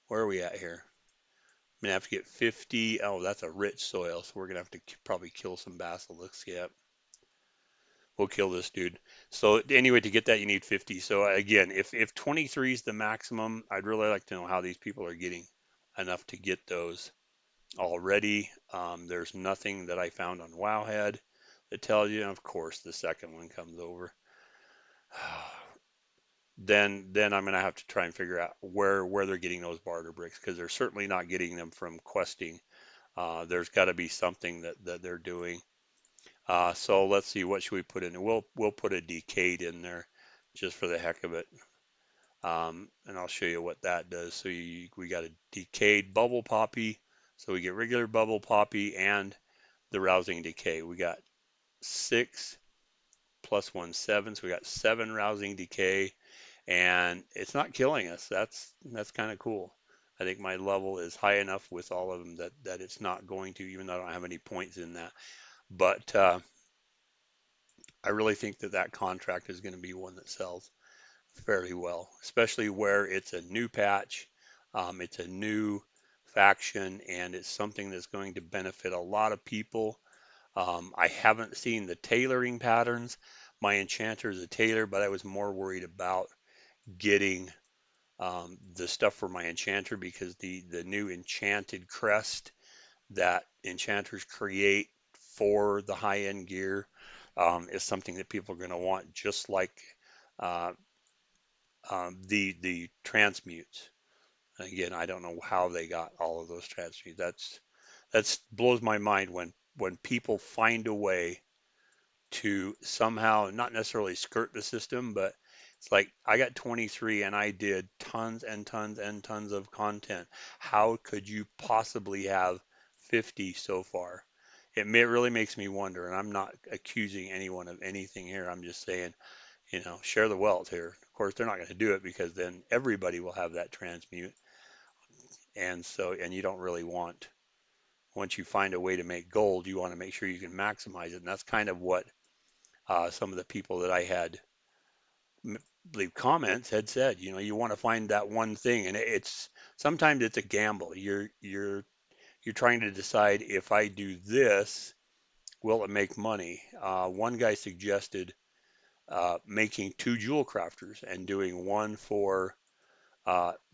where are we at here? I'm gonna have to get 50. Oh, that's a rich soil, so we're gonna have to probably kill some basilisks. Yep, we'll kill this dude. So anyway, to get that, you need 50. So again, if 23 is the maximum, I'd really like to know how these people are getting enough to get those already. There's nothing that I found on Wowhead that tells you. And of course, the second one comes over. Then I'm gonna have to try and figure out where they're getting those barter bricks because they're certainly not getting them from questing. There's got to be something that they're doing. So let's see, what should we put in? We'll put a decayed in there just for the heck of it. And I'll show you what that does. So we got a decayed bubble poppy. So we get regular bubble poppy and the rousing decay. We got 6 plus 1, 7. So we got 7 rousing decay, and it's not killing us. That's kind of cool. I think my level is high enough with all of them that it's not going to, even though I don't have any points in that. But I really think that contract is going to be one that sells fairly well, especially where it's a new patch, it's a new faction, and it's something that's going to benefit a lot of people. I haven't seen the tailoring patterns. My enchanter is a tailor, but I was more worried about getting the stuff for my enchanter because the new enchanted crest that enchanters create for the high end gear is something that people are going to want, just like uh, the transmutes. Again, I don't know how they got all of those transmutes. That's blows my mind when people find a way to somehow not necessarily skirt the system, but it's like I got 23 and I did tons and tons and tons of content. How could you possibly have 50 so far? Really makes me wonder, and I'm not accusing anyone of anything here. I'm just saying, share the wealth here. Of course, they're not going to do it because then everybody will have that transmute. And you don't really want, once you find a way to make gold, you want to make sure you can maximize it. And that's kind of what some of the people that I had leave comments had said. You want to find that one thing, and it's sometimes it's a gamble. You're trying to decide, if I do this, will it make money? One guy suggested making two jewel crafters and doing one for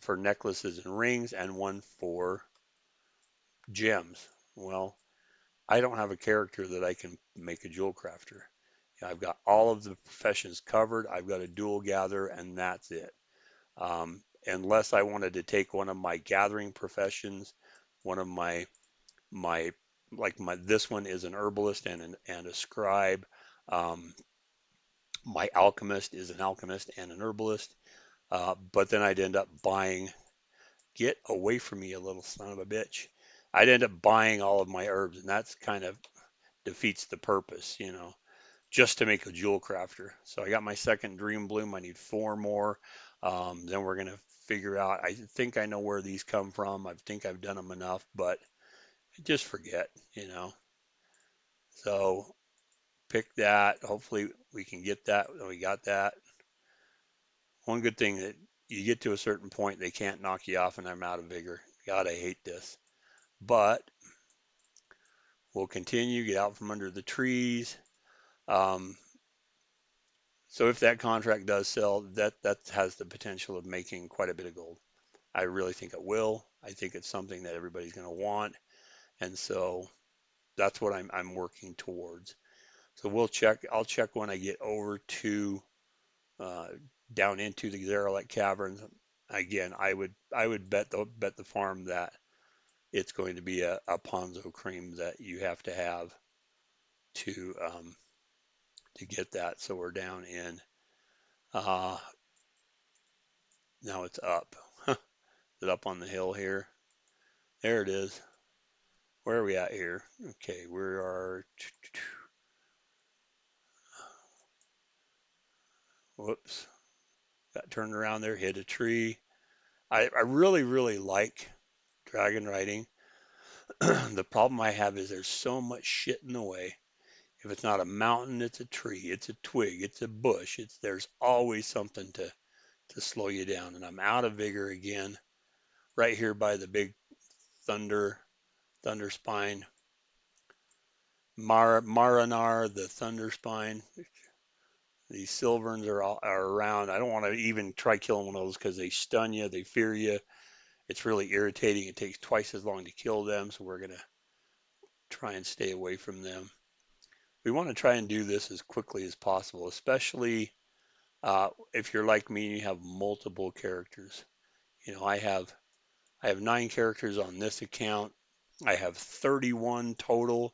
necklaces and rings and one for gems. Well, I don't have a character that I can make a jewel crafter. I've got all of the professions covered. I've got a dual gather, and that's it. Unless I wanted to take one of my gathering professions, one of my my this one is an herbalist and a scribe. Um, my alchemist is an alchemist and an herbalist. But then I'd end up buying, get away from me, a little son of a bitch. I'd end up buying all of my herbs, and that's kind of defeats the purpose, just to make a jewel crafter. So I got my second dream bloom. I need four more. Then we're gonna figure out. I think I know where these come from. I think I've done them enough, but just forget. So pick that. Hopefully we can get that. We got that. One good thing that you get to a certain point, they can't knock you off, and I'm out of vigor. God, I hate this. But we'll continue, get out from under the trees. Um, so if that contract does sell, that has the potential of making quite a bit of gold. I really think it will. I think it's something that everybody's going to want, and so that's what I'm working towards. So we'll check. I'll check when I get over to uh, down into the Zaralek Caverns. Again, I would bet the farm that it's going to be a Ponzo cream that you have to have to um, to get that. So we're down in uh, now it's up. Is it up on the hill here? There it is. Where are we at here? Okay, we are. Whoops, got turned around there, hit a tree. I really, really like dragon riding. The problem I have is there's so much shit in the way. If it's not a mountain, it's a tree, it's a twig, it's a bush. There's always something to slow you down. And I'm out of vigor again, right here by the big thunder spine, Marinar, the thunder spine. These silverns are around. I don't want to even try killing one of those because they stun you, they fear you. It's really irritating. It takes twice as long to kill them, so we're gonna try and stay away from them. We want to try and do this as quickly as possible, especially if you're like me and you have multiple characters. I have 9 characters on this account. I have 31 total.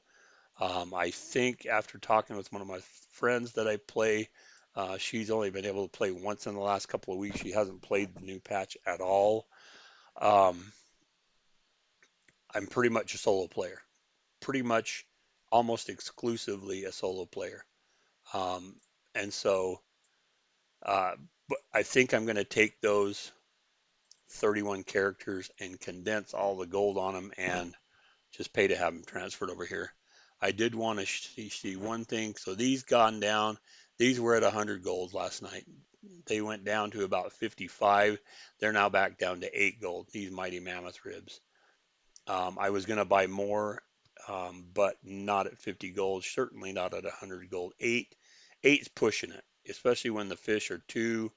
I think after talking with one of my friends that I play, she's only been able to play once in the last couple of weeks. She hasn't played the new patch at all. Um, I'm pretty much a solo player, pretty much almost exclusively a solo player. Um, and so, uh, but I think I'm going to take those 31 characters and condense all the gold on them and just pay to have them transferred over here. I did want to see one thing. So these gone down. These were at 100 gold last night. They went down to about 55. They're now back down to 8 gold. These mighty mammoth ribs. I was going to buy more, but not at 50 gold. Certainly not at 100 gold. Eight's pushing it, especially when the fish are 2.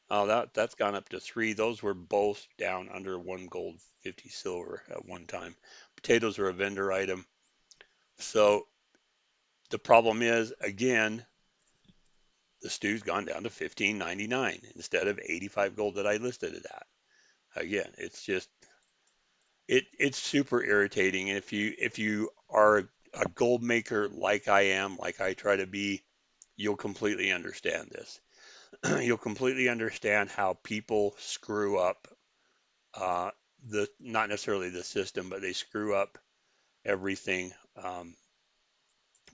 That's gone up to 3. Those were both down under 1 gold, 50 silver at one time. Potatoes are a vendor item. So the problem is, again, the stew's gone down to 15.99 instead of 85 gold that I listed it at. Again, it's just it's super irritating. And if you are a gold maker like I am, like I try to be, you'll completely understand this. You'll completely understand how people screw up uh, the not necessarily the system, but they screw up everything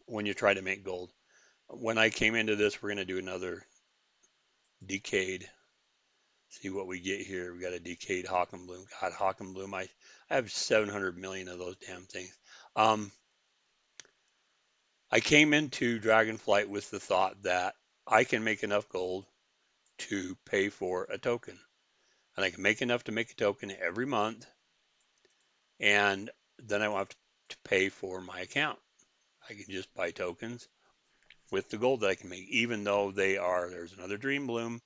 when you try to make gold. When I came into this, we're going to do another Decayed. See what we get here. We got a decayed Hawkenbloom. God, Hawkenbloom. I have 700 million of those damn things. Um, I came into Dragonflight with the thought that I can make enough gold to pay for a token. And I can make enough to make a token every month, and then I won't have to pay for my account. I can just buy tokens with the gold that I can make, even though there's another Dream Bloom,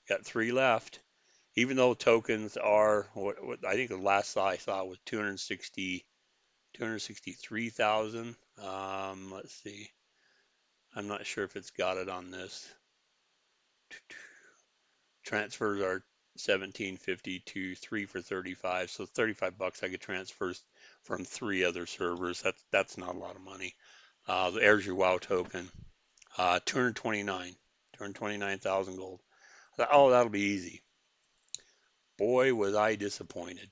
got three left. Even though tokens are, what I think the last I saw was 263,000. Let's see. I'm not sure if it's got it on this. Transfers are 1750 to 3 for 35. So 35 bucks I could transfer from three other servers. That's not a lot of money. There's your WoW token. 229,000 gold. I thought, oh, that'll be easy. Boy, was I disappointed.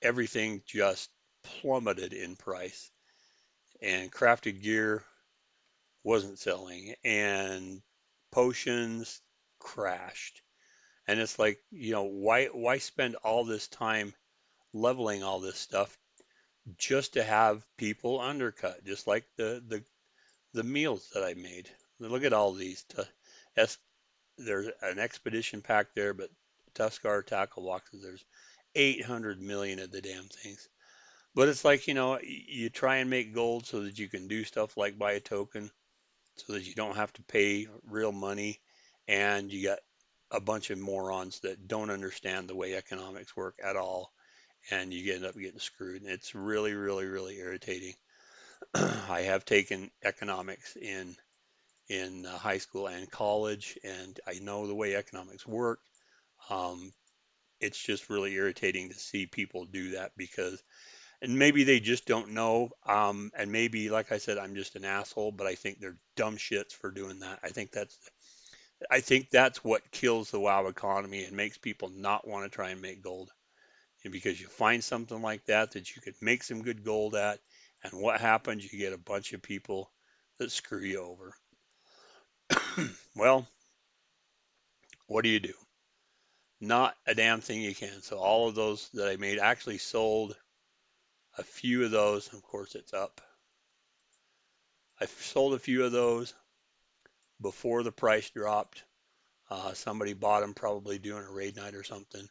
Everything just plummeted in price, and crafted gear wasn't selling, and potions crashed. And it's like, why spend all this time leveling all this stuff just to have people undercut, just like the meals that I made. Look at all these. There's an expedition pack there, but Tuskar tackle boxes, there's 800 million of the damn things. But it's like, you try and make gold so that you can do stuff like buy a token so that you don't have to pay real money. And you got a bunch of morons that don't understand the way economics work at all. And you end up getting screwed. And it's really, really, really irritating. I have taken economics in high school and college, and I know the way economics work. Um, it's just really irritating to see people do that because, and maybe they just don't know. And maybe, like I said, I'm just an asshole, but I think they're dumb shits for doing that. I think that's what kills the WoW economy and makes people not want to try and make gold. And because you find something like that you could make some good gold at, and what happens? You get a bunch of people that screw you over. Well, what do you do? Not a damn thing you can. So all of those that I made actually sold a few of those. Of course, it's up. I sold a few of those before the price dropped. Somebody bought them probably doing a raid night or something.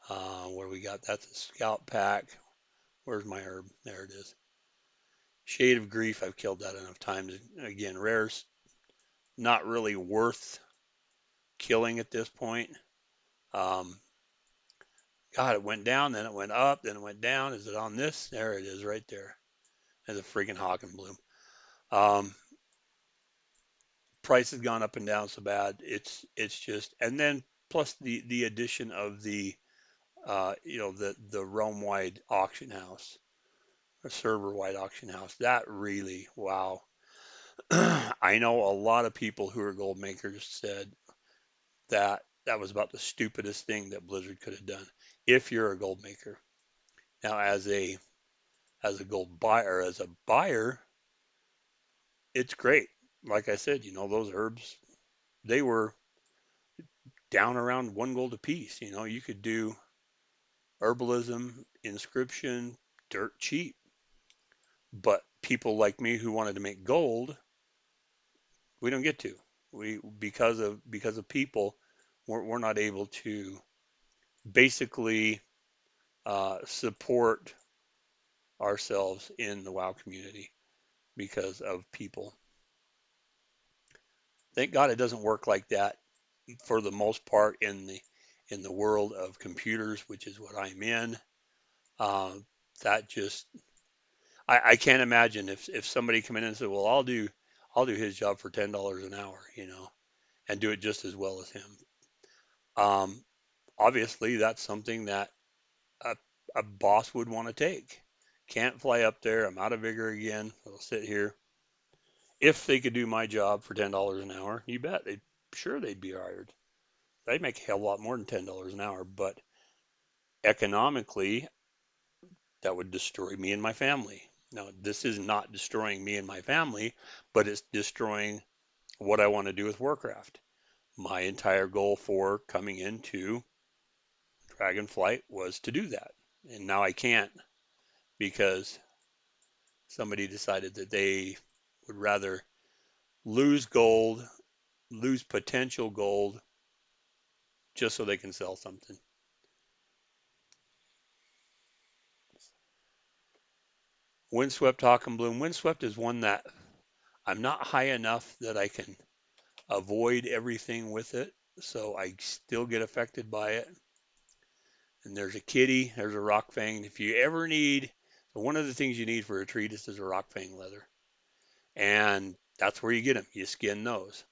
What do we got? That's a scout pack. Where's my herb? There it is. Shade of Grief. I've killed that enough times. Again, rares, not really worth killing at this point. Um, God, it went down, then it went up, then it went down. Is it on this? There it is, right there. There's a freaking Hawkenbloom. Um, Price has gone up and down so bad. It's just, and then plus the addition of the realm wide auction house, a server wide auction house. That really, wow. I know a lot of people who are gold makers said that that was about the stupidest thing that Blizzard could have done if you're a gold maker. Now, as a gold buyer, as a buyer, it's great. Like I said, those herbs, they were down around 1 gold a piece. You could do herbalism, inscription, dirt cheap. But people like me who wanted to make gold, we don't get to. We because of people, we're not able to basically support ourselves in the WoW community because of people. Thank God it doesn't work like that for the most part in the world of computers, which is what I'm in. Uh, that just I can't imagine if somebody come in and said, "Well, I'll do his job for $10 an hour," and do it just as well as him. Um, Obviously, that's something that a, a boss would want to take. Can't fly up there. I'm out of vigor again. I'll sit here. If they could do my job for $10 an hour, you bet they'd be hired. They'd make a hell of a lot more than $10 an hour, but economically, that would destroy me and my family. Now, this is not destroying me and my family, but it's destroying what I want to do with Warcraft. My entire goal for coming into Dragonflight was to do that. And now I can't because somebody decided that they would rather lose gold, lose potential gold, just so they can sell something. Windswept Hawk and Bloom. Windswept is one that I'm not high enough that I can avoid everything with it, so I still get affected by it. And there's a kitty, there's a rock fang. If you ever need, one of the things you need for a treatise is a rock fang leather, and that's where you get them. You skin those.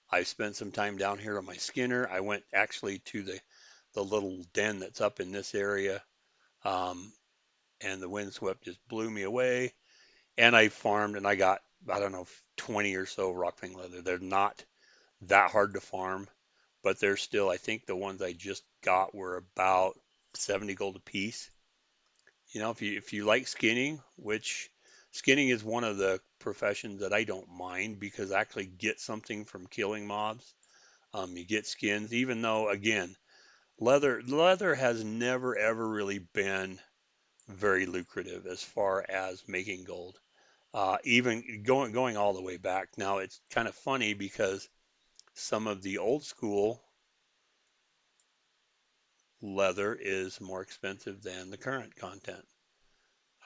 I spent some time down here on my skinner. I went actually to the little den that's up in this area, um, and the windswept just blew me away. And I farmed, and I got, I don't know, 20 or so rock fang leather. They're not that hard to farm, but they're still, I think the ones I just got were about 70 gold a piece. You know, if you like skinning, which skinning is one of the professions that I don't mind because I actually get something from killing mobs. You get skins, even though again, leather has never ever really been very lucrative as far as making gold. Even going all the way back. Now it's kind of funny because some of the old school leather is more expensive than the current content.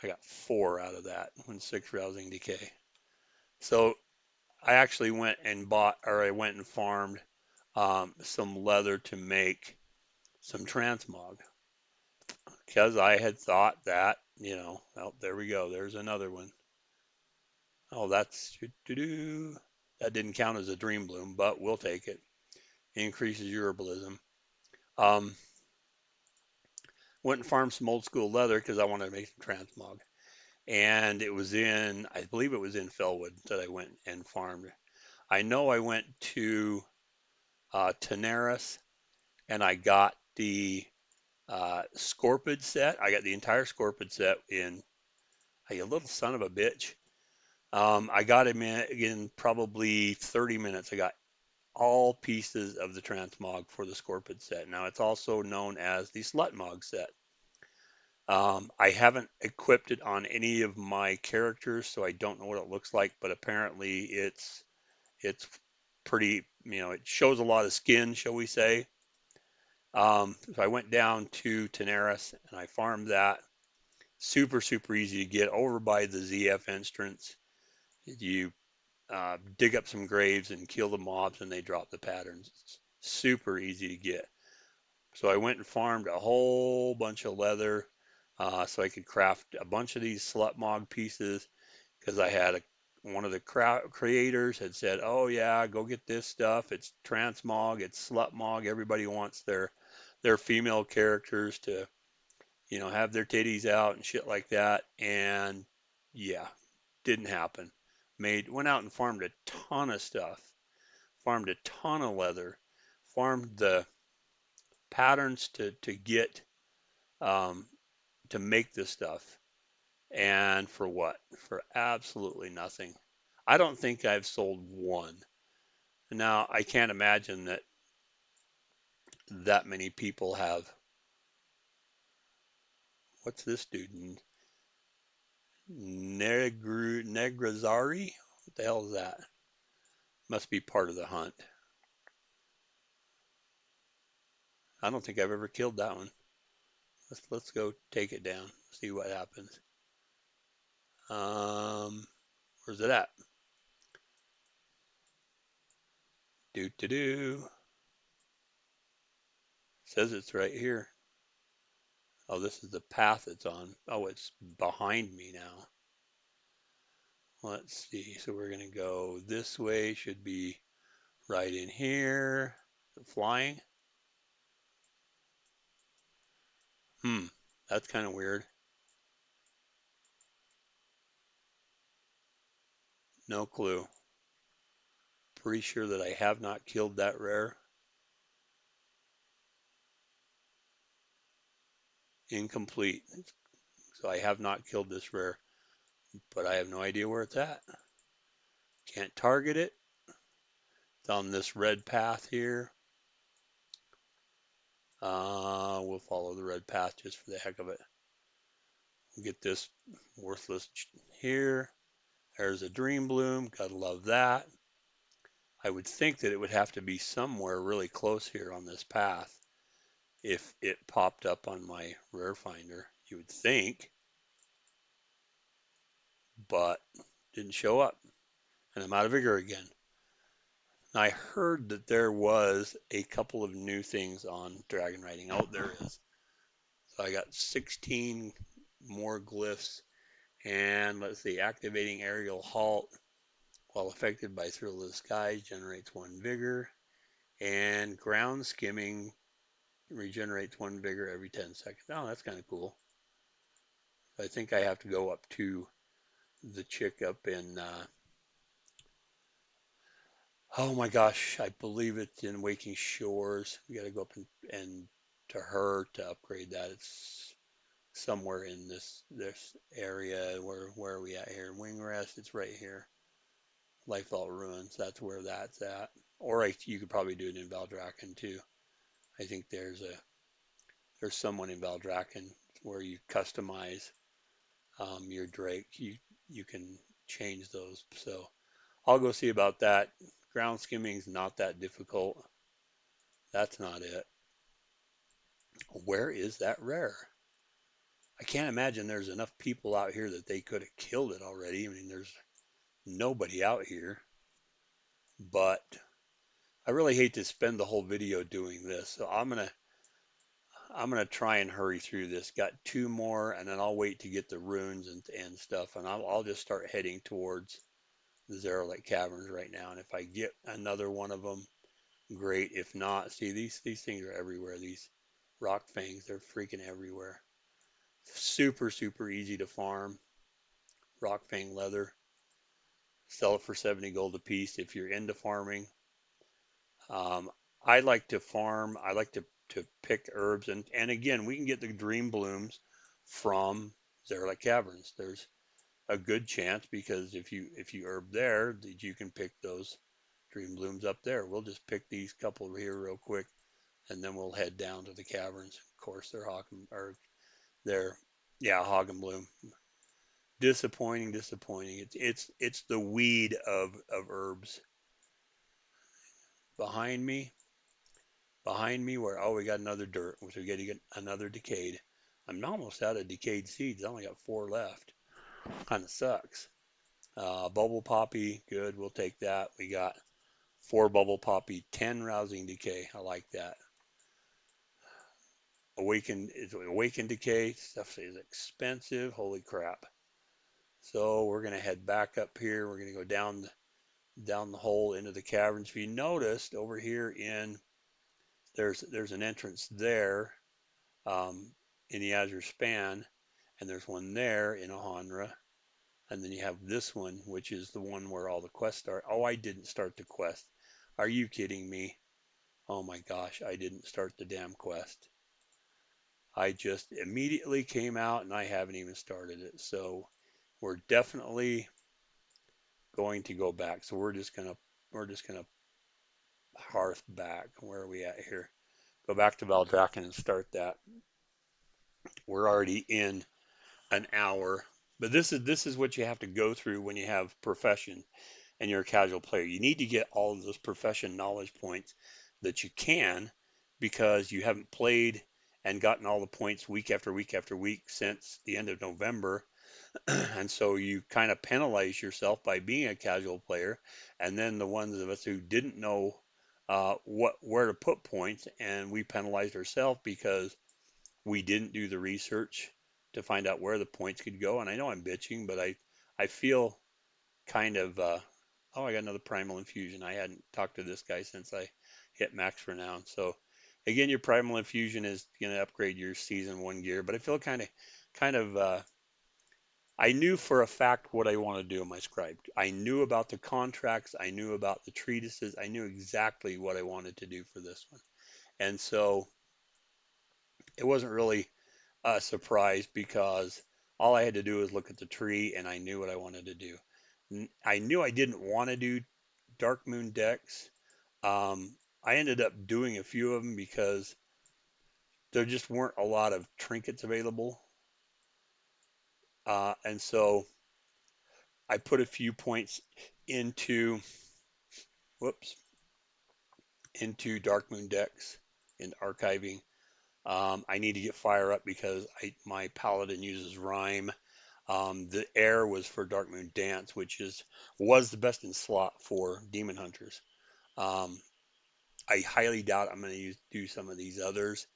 I got 4 out of that when 6 rousing decay. So I actually went and bought, or I went and farmed some leather to make some transmog because I had thought that, oh, there we go. There's another one. Oh, that didn't count as a dream bloom, but we'll take it. Increases your herbalism. Um, Went and farmed some old school leather because I wanted to make some transmog. And it was in, I believe it was in Fellwood that I went and farmed. I know I went to Tanaris and I got the Scorpid set. I got the entire Scorpid set in, you little son of a bitch. I got him in probably 30 minutes. I got all pieces of the transmog for the Scorpid set. Now it's also known as the Slutmog set. I haven't equipped it on any of my characters, so I don't know what it looks like, but apparently it's pretty, it shows a lot of skin, shall we say. So I went down to Tanaris and I farmed that. Super, super easy to get over by the ZF entrance. You dig up some graves and kill the mobs and they drop the patterns. It's super easy to get. So I went and farmed a whole bunch of leather so I could craft a bunch of these slut mog pieces because I had one of the creators had said, "Oh yeah, go get this stuff. It's transmog, it's slutmog. Everybody wants their female characters to, have their titties out and shit like that." And yeah, didn't happen. Went out and farmed a ton of stuff, farmed a ton of leather, farmed the patterns to get um, to make this stuff. And for what? For absolutely nothing. I don't think I've sold one. Now, I can't imagine that many people have. What's this dude? Negrazari? What the hell is that? Must be part of the hunt. I don't think I've ever killed that one. Let's go take it down. See what happens. Where's it at? Do. Says it's right here. Oh, this is the path it's on. Oh, it's behind me now. Let's see. So we're going to go this way. Should be right in here. Flying. That's kind of weird. No clue. Pretty sure that I have not killed that rare. Incomplete. So I have not killed this rare, but I have no idea where it's at. Can't target it. It's on this red path here. We'll follow the red path just for the heck of it. We'll get this worthless here. There's a dream bloom. Gotta love that. I would think that it would have to be somewhere really close here on this path if it popped up on my rare finder. You would think, but didn't show up. And I'm out of vigor again. I heard that there was a couple of new things on dragon riding. Oh, there is. So I got 16 more glyphs. And let's see, activating aerial halt while affected by thrill of the skies generates 1 vigor. And ground skimming regenerates 1 vigor every 10 seconds. Oh, that's kind of cool. I think I have to go up to the chick up in, oh my gosh, I believe it's in Waking Shores. We got to go up and to her to upgrade that. It's somewhere in this area. Where are we at here? Wing Rest. It's right here. Life Vault Ruins. That's where that's at. Or you could probably do it in Valdrakken too. I think there's someone in Valdrakken where you customize your Drake. You can change those. So I'll go see about that. Ground skimming is not that difficult. That's not it. Where is that rare? I can't imagine there's enough people out here that they could have killed it already. I mean, there's nobody out here, but I really hate to spend the whole video doing this. So I'm gonna try and hurry through this. Got 2 more, and then I'll wait to get the runes and stuff, and I'll just start heading towards the Zaralek Caverns right now. And if I get another one of them, great. If not, see these things are everywhere. These rock fangs, they're freaking everywhere. Super super easy to farm. Rock fang leather. Sell it for 70 gold a piece if you're into farming. Um, I like to farm. I like to pick herbs, and again, we can get the dream blooms from Zaralek Caverns. There's a good chance because if you herb there, that you can pick those dream blooms up there. We'll just pick these couple here real quick, and then we'll head down to the caverns. Of course, they're they're yeah, hog and bloom. Disappointing, disappointing. It's the weed of herbs behind me. Behind me, where oh we got another dirt, which we got to get another decayed. I'm almost out of decayed seeds. I only got 4 left. Kind of sucks. Bubble poppy, good. We'll take that. We got 4 bubble poppy, 10 rousing decay. I like that. Awakened decay stuff is expensive. Holy crap! So we're gonna head back up here. We're gonna go down the hole into the caverns. If you noticed over here there's an entrance there in the Azure Span, and there's one there in Ahanra, and then you have this one, which is the one where all the quests start. Oh, I didn't start the quest. Are you kidding me? Oh my gosh, I didn't start the damn quest. I just immediately came out and I haven't even started it. So we're definitely going to go back. So we're just gonna hearth back. Where are we at here? Go back to Valdrakken and start that. We're already in an hour. But this is what you have to go through when you have profession and you're a casual player. You need to get all of those profession knowledge points that you can because you haven't played and gotten all the points week after week after week since the end of November. And so you kind of penalize yourself by being a casual player. And then the ones of us who didn't know where to put points, and we penalized ourselves because we didn't do the research to find out where the points could go. And I know I'm bitching, but I feel kind of oh, I got another primal infusion. I hadn't talked to this guy since I hit max renown. So again, your primal infusion is going to upgrade your season 1 gear, but I feel kind of I knew for a fact what I want to do in my scribe. I knew about the contracts, I knew about the treatises, I knew exactly what I wanted to do for this one. And so it wasn't really a surprise because all I had to do was look at the tree and I knew what I wanted to do. I knew I didn't want to do dark moon decks. I ended up doing a few of them because there just weren't a lot of trinkets available. And so I put a few points into, whoops, into dark moon decks in archiving. I need to get fire up because my paladin uses rhyme. The air was for dark moon dance, which was the best in slot for demon hunters. Um, I highly doubt I'm going to do some of these others,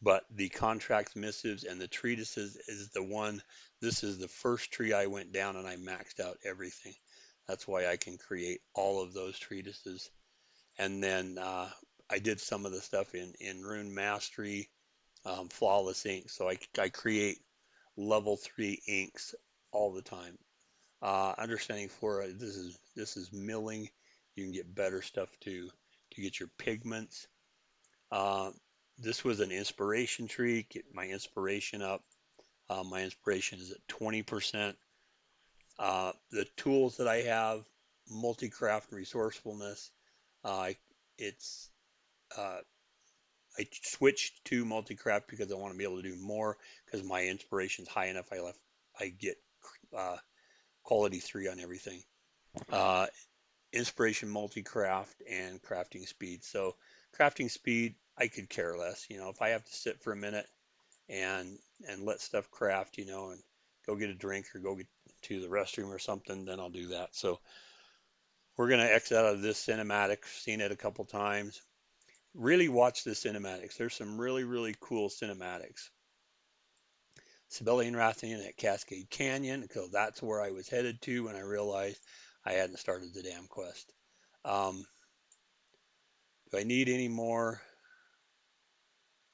but the contracts, missives, and the treatises is the one. This is the first tree I went down and I maxed out everything. That's why I can create all of those treatises. And then I did some of the stuff in Rune Mastery, Flawless Ink. So I create level 3 inks all the time. Understanding flora, this is milling. You can get better stuff to get your pigments. Uh, this was an inspiration tree. Get my inspiration up. My inspiration is at 20%. The tools that I have, multi-craft and resourcefulness. Uh, it's uh, I switched to multi-craft because I want to be able to do more because my inspiration's high enough. I get uh, quality 3 on everything. Uh, inspiration, multi-craft, and crafting speed. So crafting speed, I could care less. If I have to sit for a minute and let stuff craft, and go get a drink or go get to the restroom or something, then I'll do that. So we're gonna exit out of this cinematic. Seen it a couple times. Really watch the cinematics. There's some really, really cool cinematics. Sibelian Rathian at Cascade Canyon, because that's where I was headed to when I realized I hadn't started the damn quest. Um, do I need any more?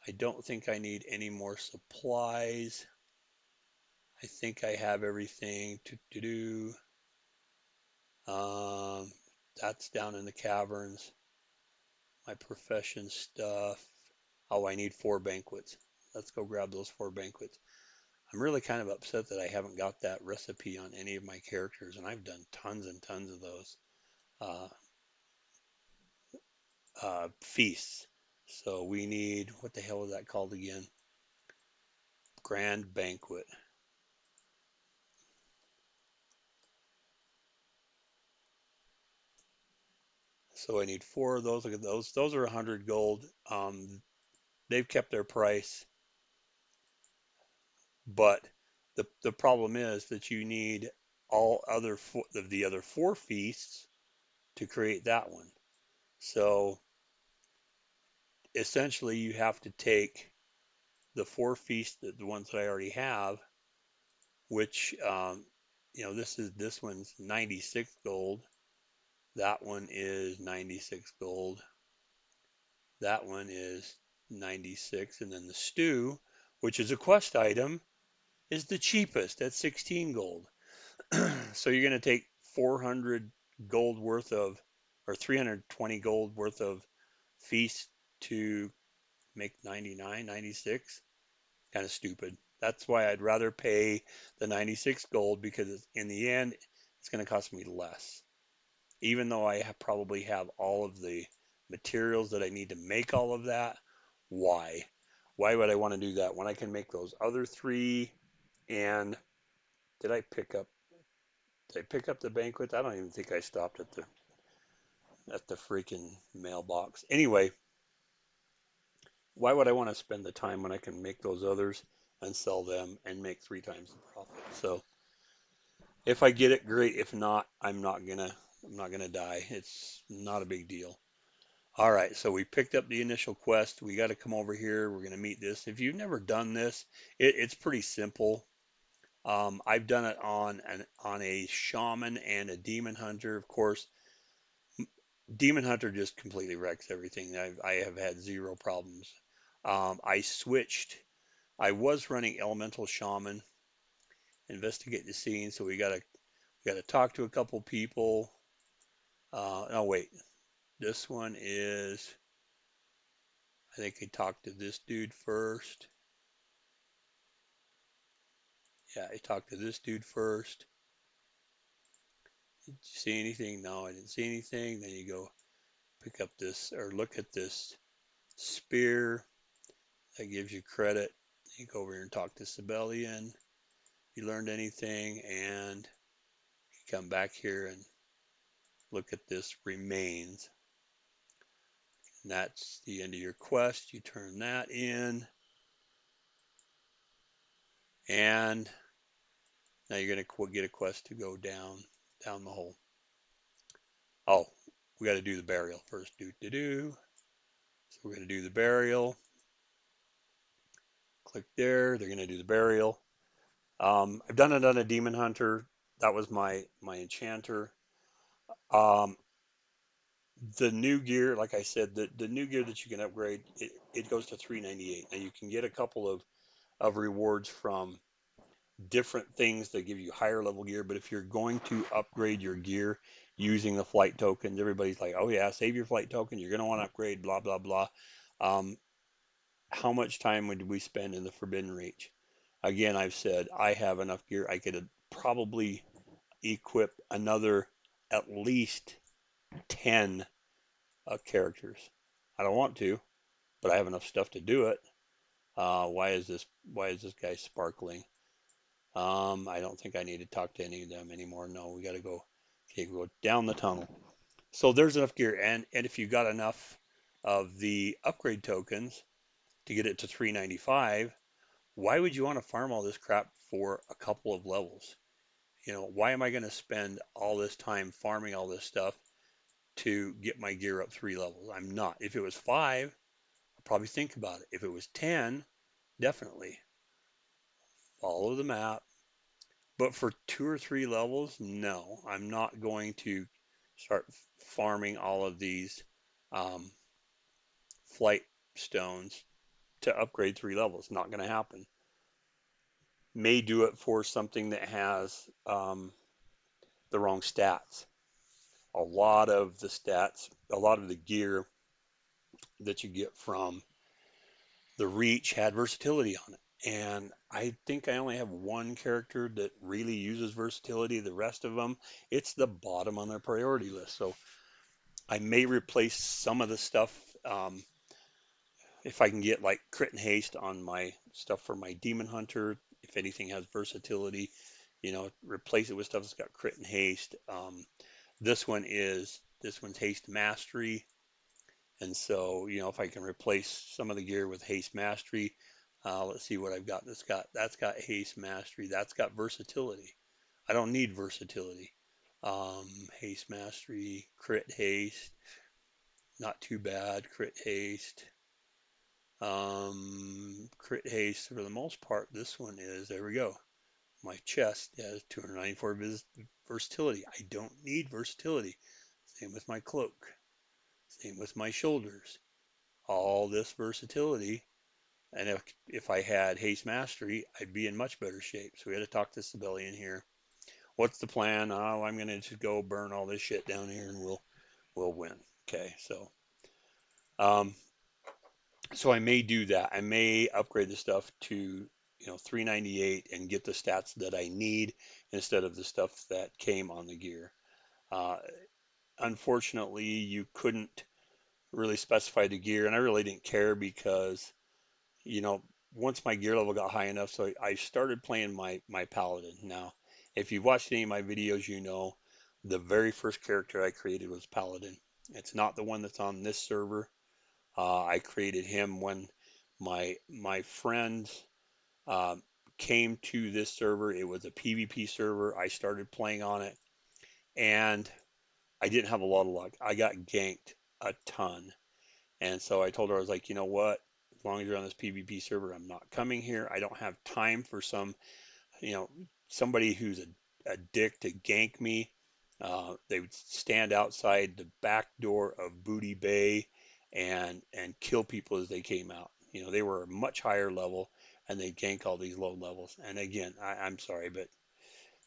I don't think I need any more supplies. I think I have everything to do. Um, that's down in the caverns. My profession stuff. Oh, I need 4 banquets. Let's go grab those 4 banquets. I'm really kind of upset that I haven't got that recipe on any of my characters, and I've done tons and tons of those uh, feasts. So we need, what the hell is that called again? Grand banquet. So I need 4 of those. Look at those. Those are 100 gold. They've kept their price, but the problem is that you need all other of the other 4 feasts to create that one. So essentially, you have to take the 4 feasts, the ones that I already have, which this one's 96 gold. That one is 96 gold. That one is 96, and then the stew, which is a quest item, is the cheapest at 16 gold. So you're going to take 400 gold worth of, or 320 gold worth of feast to make 99, 96. Kind of stupid. That's why I'd rather pay the 96 gold because in the end, it's going to cost me less. Even though I probably have all of the materials that I need to make all of that, why? Why would I want to do that when I can make those other 3? And did I pick up did I pick up the banquet? I don't even think I stopped at the freaking mailbox. Anyway, why would I want to spend the time when I can make those others and sell them and make 3 times the profit? So if I get it, great. If not, I'm not gonna die. It's not a big deal. All right, so we picked up the initial quest. We got to come over here. We're gonna meet this. If you've never done this, it's pretty simple. I've done it on a shaman and a demon hunter. Of course, demon hunter just completely wrecks everything. I have had zero problems. I switched. I was running elemental shaman, investigate the scene. So we gotta talk to a couple people. No, wait. This one is. I think I talked to this dude first. Yeah, I talked to this dude first. Did you see anything? No, I didn't see anything. Then you go pick up this or look at this spear that gives you credit. You go over here and talk to Sibelian. You learned anything, and you come back here and look at this remains. And that's the end of your quest. You turn that in, and now you're going to get a quest to go down the hole. Oh, we got to do the burial first. So we're going to do the burial. Click there. They're going to do the burial. I've done it on a demon hunter. That was my enchanter. Um, the new gear, like I said, the new gear that you can upgrade, it goes to 398. Now you can get a couple of rewards from different things that give you higher level gear, but if you're going to upgrade your gear using the flight tokens, everybody's like, oh yeah, save your flight token, you're going to want to upgrade, blah, blah, blah. Um, how much time would we spend in the Forbidden Reach? Again, I've said I have enough gear. I could probably equip another at least 10 characters. I don't want to, but I have enough stuff to do it. Why is this guy sparkling? I don't think I need to talk to any of them anymore. No, we got to go. Okay, we go down the tunnel. So there's enough gear, and if you got enough of the upgrade tokens to get it to 395, why would you want to farm all this crap for a couple of levels? You know, why am I going to spend all this time farming all this stuff to get my gear up 3 levels? I'm not. If it was 5, I'd probably think about it. If it was 10, definitely follow the map. But for 2 or 3 levels, no, I'm not going to start farming all of these um, flight stones to upgrade 3 levels. Not going to happen. May do it for something that has the wrong stats. A lot of the stats, a lot of the gear that you get from the Reach had versatility on it. And I think I only have one character that really uses versatility. The rest of them, it's the bottom on their priority list. So I may replace some of the stuff if I can get like crit and haste on my stuff for my demon hunter. If anything has versatility, you know, replace it with stuff that's got crit and haste. This one's haste mastery. And so, you know, if I can replace some of the gear with haste mastery, let's see what I've got. That's got haste mastery. That's got versatility. I don't need versatility. Haste mastery, crit haste, not too bad. Crit haste for the most part. This one is, there we go. My chest has 294 versatility. I don't need versatility. Same with my cloak. Same with my shoulders. All this versatility. And if I had haste mastery, I'd be in much better shape. So we had to talk to Sibelian here. What's the plan? Oh, I'm gonna just go burn all this shit down here and we'll win. Okay, um, so I may do that. I may upgrade the stuff to 398 and get the stats that I need instead of the stuff that came on the gear. Uh, Unfortunately, you couldn't really specify the gear, and I really didn't care because you know, once my gear level got high enough, so I started playing my paladin. Now, if you've watched any of my videos, you know the very first character I created was paladin. It's not the one that's on this server. I created him when my friends uh, came to this server. It was a PvP server. I started playing on it, and I didn't have a lot of luck. I got ganked a ton. And so I told her, I was like, you know what? As long as you're on this PvP server, I'm not coming here. I don't have time for you know, somebody who's a dick to gank me. They would stand outside the back door of Booty Bay and kill people as they came out. You know, they were a much higher level and they gank all these low levels. And again, I'm sorry, but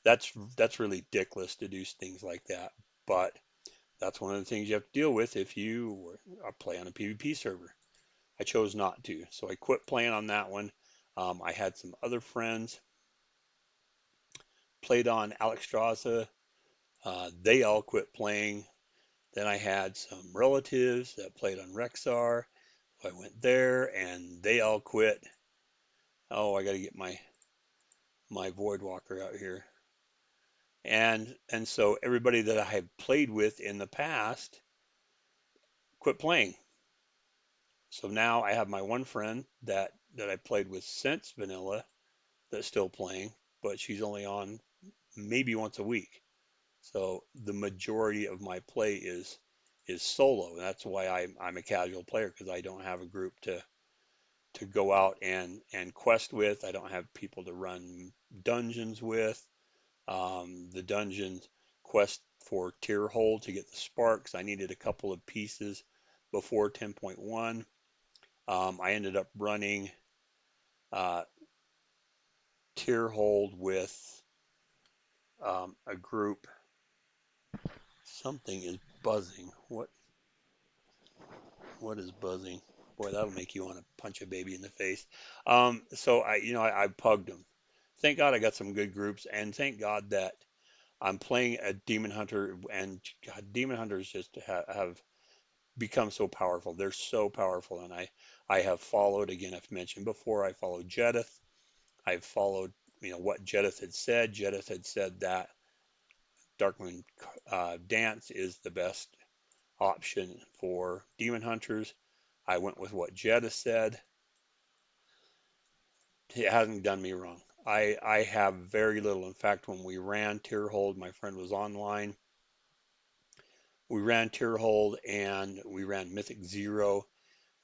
that's really dickless to do things like that. But that's one of the things you have to deal with if you play on a PvP server. I chose not to, so I quit playing on that one. I had some other friends played on Alexstrasza. They all quit playing. Then I had some relatives that played on Rexar. So I went there and they all quit. Oh, I got to get my Void Walker out here. And so everybody that I had played with in the past quit playing. So now I have my one friend that I played with since vanilla that's still playing, but she's only on maybe once a week. So the majority of my play is solo. That's why I'm a casual player because I don't have a group to go out and quest with. I don't have people to run dungeons with. The dungeons quest for tier hole to get the sparks. I needed a couple of pieces before 10.1. I ended up running uh, tier hold with a group. Something is buzzing. What is buzzing? Boy, that'll make you want to punch a baby in the face. So I pugged them. Thank God I got some good groups, and thank God that I'm playing a demon hunter, and God, demon hunters just have become so powerful. They're so powerful, and I have followed again. I've mentioned before. I followed Jedith. I've followed what Jedith had said. Jedith had said that Darkmoon Dance is the best option for demon hunters. I went with what Jedith said. It hasn't done me wrong. I have very little. In fact, when we ran Tier Hold, my friend was online. We ran Tier Hold and we ran Mythic Zero.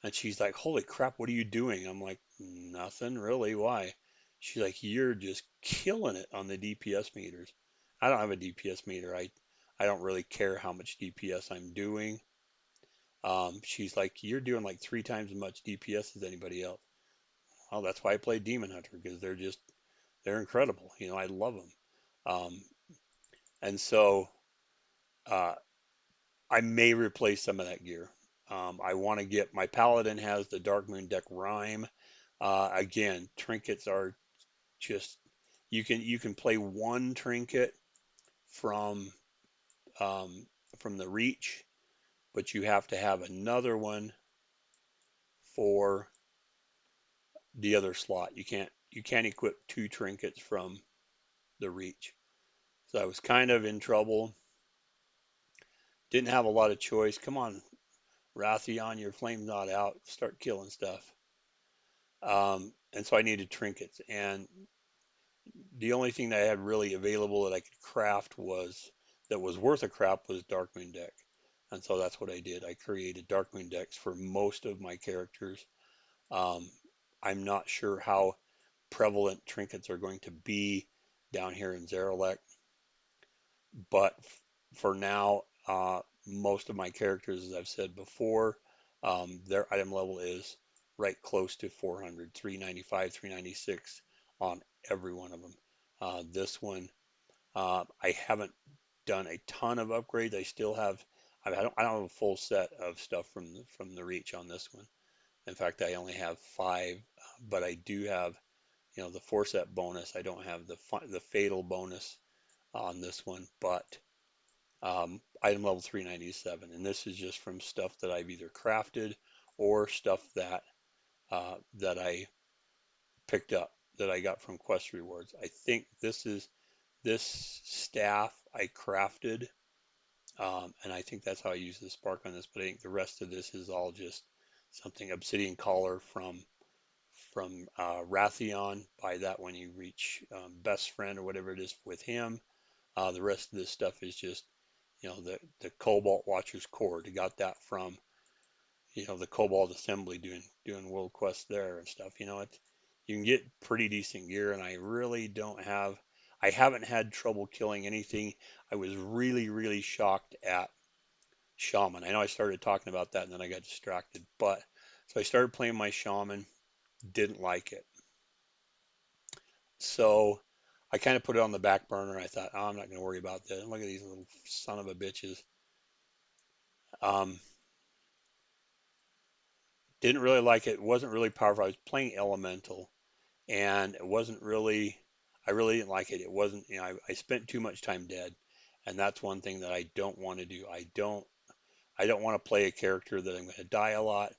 And she's like, "Holy crap, what are you doing?" I'm like, "Nothing really. Why?" She's like, "You're just killing it on the DPS meters." I don't have a DPS meter. I don't really care how much DPS I'm doing. She's like, "You're doing like 3 times as much DPS as anybody else." Well, that's why I play Demon Hunter because they're incredible. I love them. Um, and so uh, I may replace some of that gear. I want to get my Paladin has the Dark Moon deck Rhyme. Again, trinkets are just you can play one trinket from um, from the Reach, but you have to have another one for the other slot. You can't equip 2 trinkets from the Reach. So I was kind of in trouble. Didn't have a lot of choice. Come on, Rathion, your flame's not out. Start killing stuff. And so I needed trinkets. And the only thing that I had really available that I could craft that was worth a crap was Darkmoon deck. And so that's what I did. I created Darkmoon decks for most of my characters. Um, I'm not sure how prevalent trinkets are going to be down here in Zaralek, but for now, most of my characters, as I've said before, their item level is right close to 400, 395, 396 on every one of them. This one, I haven't done a ton of upgrades. I still have, I don't have a full set of stuff from the Reach on this one. In fact, I only have 5, but I do have, the 4 set bonus. I don't have the fatal bonus on this one, but item level 397, and this is just from stuff that I've either crafted or stuff that I picked up that I got from quest rewards. I think this staff I crafted, and I think that's how I use the spark on this. But I think the rest of this is all just something obsidian collar from Rathion. Buy that when you reach best friend or whatever it is with him. The rest of this stuff is just the Cobalt Watcher's cord. I got that from the Cobalt Assembly doing World Quest there and stuff. You can get pretty decent gear, and I really don't have. I haven't had trouble killing anything. I was really, really shocked at Shaman. I know I started talking about that and then I got distracted, but so I started playing my Shaman, didn't like it. So I kind of put it on the back burner. I thought, oh, I'm not going to worry about that. Look at these little son of a bitches. Um, didn't really like it. It wasn't really powerful. I was playing Elemental, and it wasn't really. I really didn't like it. It wasn't. I spent too much time dead, And that's one thing that I don't want to do. I don't want to play a character that I'm going to die a lot.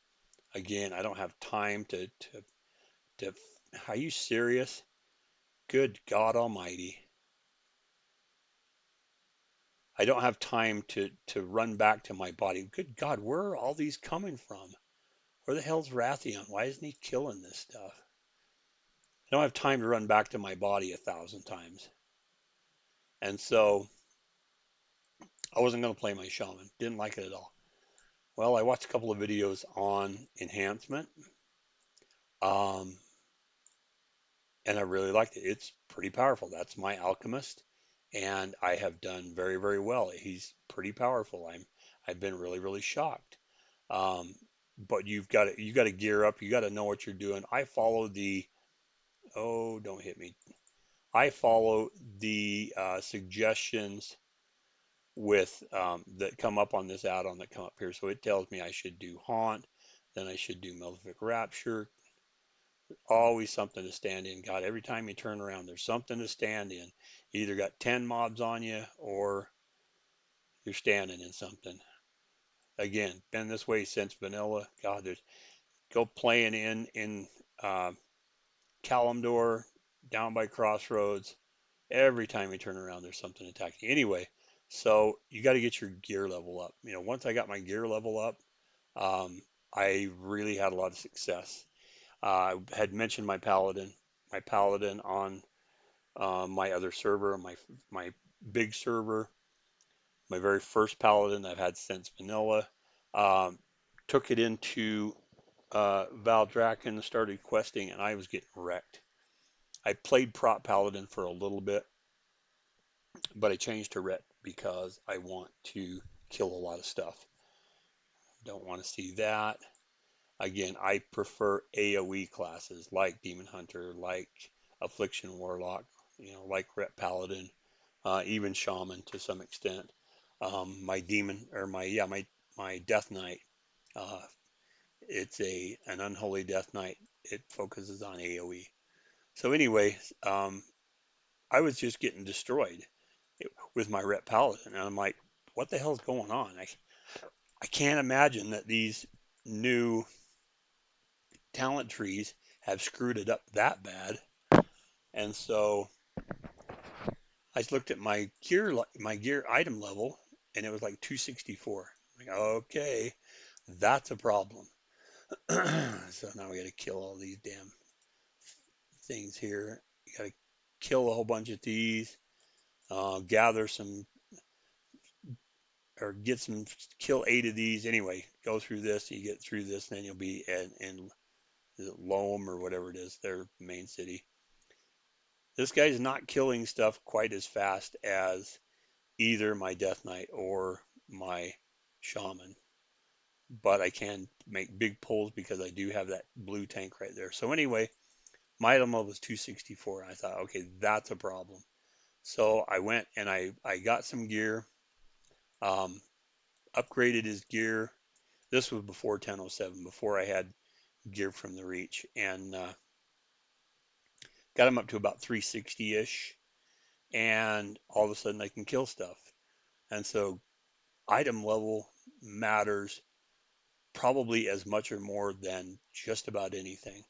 Again, I don't have time to are you serious? Good God Almighty. I don't have time to run back to my body. Good God, where are all these coming from? Where the hell's Rathion? Why isn't he killing this stuff? I don't have time to run back to my body 1,000 times. And so I wasn't going to play my shaman. Didn't like it at all. Well, I watched a couple of videos on enhancement, um, and I really liked it. It's pretty powerful. That's my alchemist, and I have done very, very well. He's pretty powerful. I've been really, really shocked. Um, but you got to gear up. You got to know what you're doing. I follow the oh, don't hit me. I follow the suggestions with that come up on this add-on that come up here. So it tells me I should do haunt, then I should do malefic rapture. Always something to stand in. God, every time you turn around, there's something to stand in. You either got 10 mobs on you or you're standing in something. Again, been this way since vanilla. God, there's go playing in uh, Kalimdor, down by Crossroads. Every time you turn around, there's something attacking you. Anyway, so you got to get your gear level up. Once I got my gear level up, I really had a lot of success. I had mentioned my paladin on my other server, my big server, my very first paladin I've had since vanilla. Um, Took it into Valdraken and started questing, and I was getting wrecked. I played prop paladin for a little bit, but I changed to ret because I want to kill a lot of stuff. Don't want to see that. Again, I prefer AoE classes like Demon Hunter, like Affliction Warlock, like Ret Paladin, even Shaman to some extent. My demon or my Death Knight, uh, it's an unholy Death Knight. It focuses on AoE. So anyway, I was just getting destroyed with my Ret Paladin, and I'm like, what the hell's going on? I can't imagine that these new talent trees have screwed it up that bad. And so I looked at my gear item level, and it was like 264. Like, okay, that's a problem. So now we got to kill all these damn things here. You got to kill a whole bunch of these, gather some or get some, kill 8 of these. Anyway, go through this, you get through this, and then you'll be in Loam or whatever it is, their main city. This guy's not killing stuff quite as fast as either my Death Knight or my Shaman, but I can make big pulls because I do have that blue tank right there. So anyway, my item level was 264, and I thought, okay, that's a problem. So I went and I got some gear, um, upgraded his gear. This was before 1007, before I had gear from the Reach, and got him up to about 360-ish, and all of a sudden I can kill stuff. And so item level matters probably as much or more than just about anything.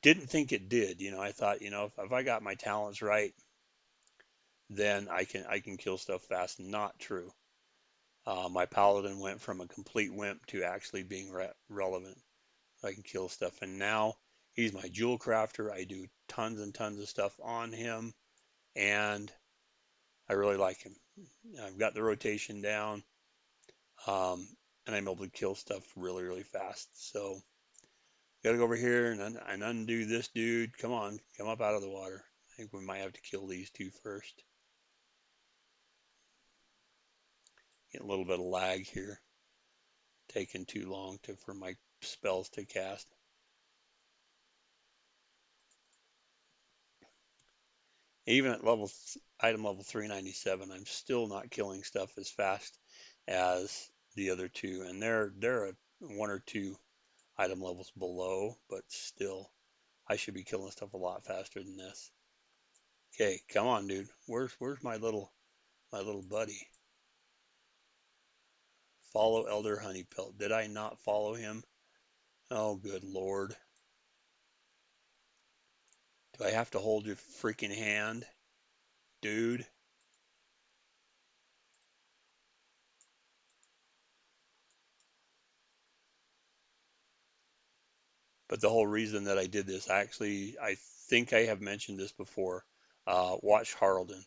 Didn't think it did. I thought, if I got my talents right, then I can kill stuff fast. Not true. My paladin went from a complete wimp to actually being relevant. I can kill stuff, and now he's my jewel crafter. I do tons and tons of stuff on him, and I really like him. I've got the rotation down, um, and I'm able to kill stuff really, really fast. So gotta go over here and undo this dude. Come on, come up out of the water. I think we might have to kill these two first. Get a little bit of lag here. Taking too long for my spells to cast. Even at item level 397, I'm still not killing stuff as fast as the other two, and they're a 1 or 2 item levels below, but still, I should be killing stuff a lot faster than this. Okay, come on, dude. Where's my my little buddy. Follow Elder Honeypelt. Did I not follow him? Oh, good Lord. Do I have to hold your freaking hand, dude? But the whole reason that I did this, actually, I think I have mentioned this before. Watch Harlden.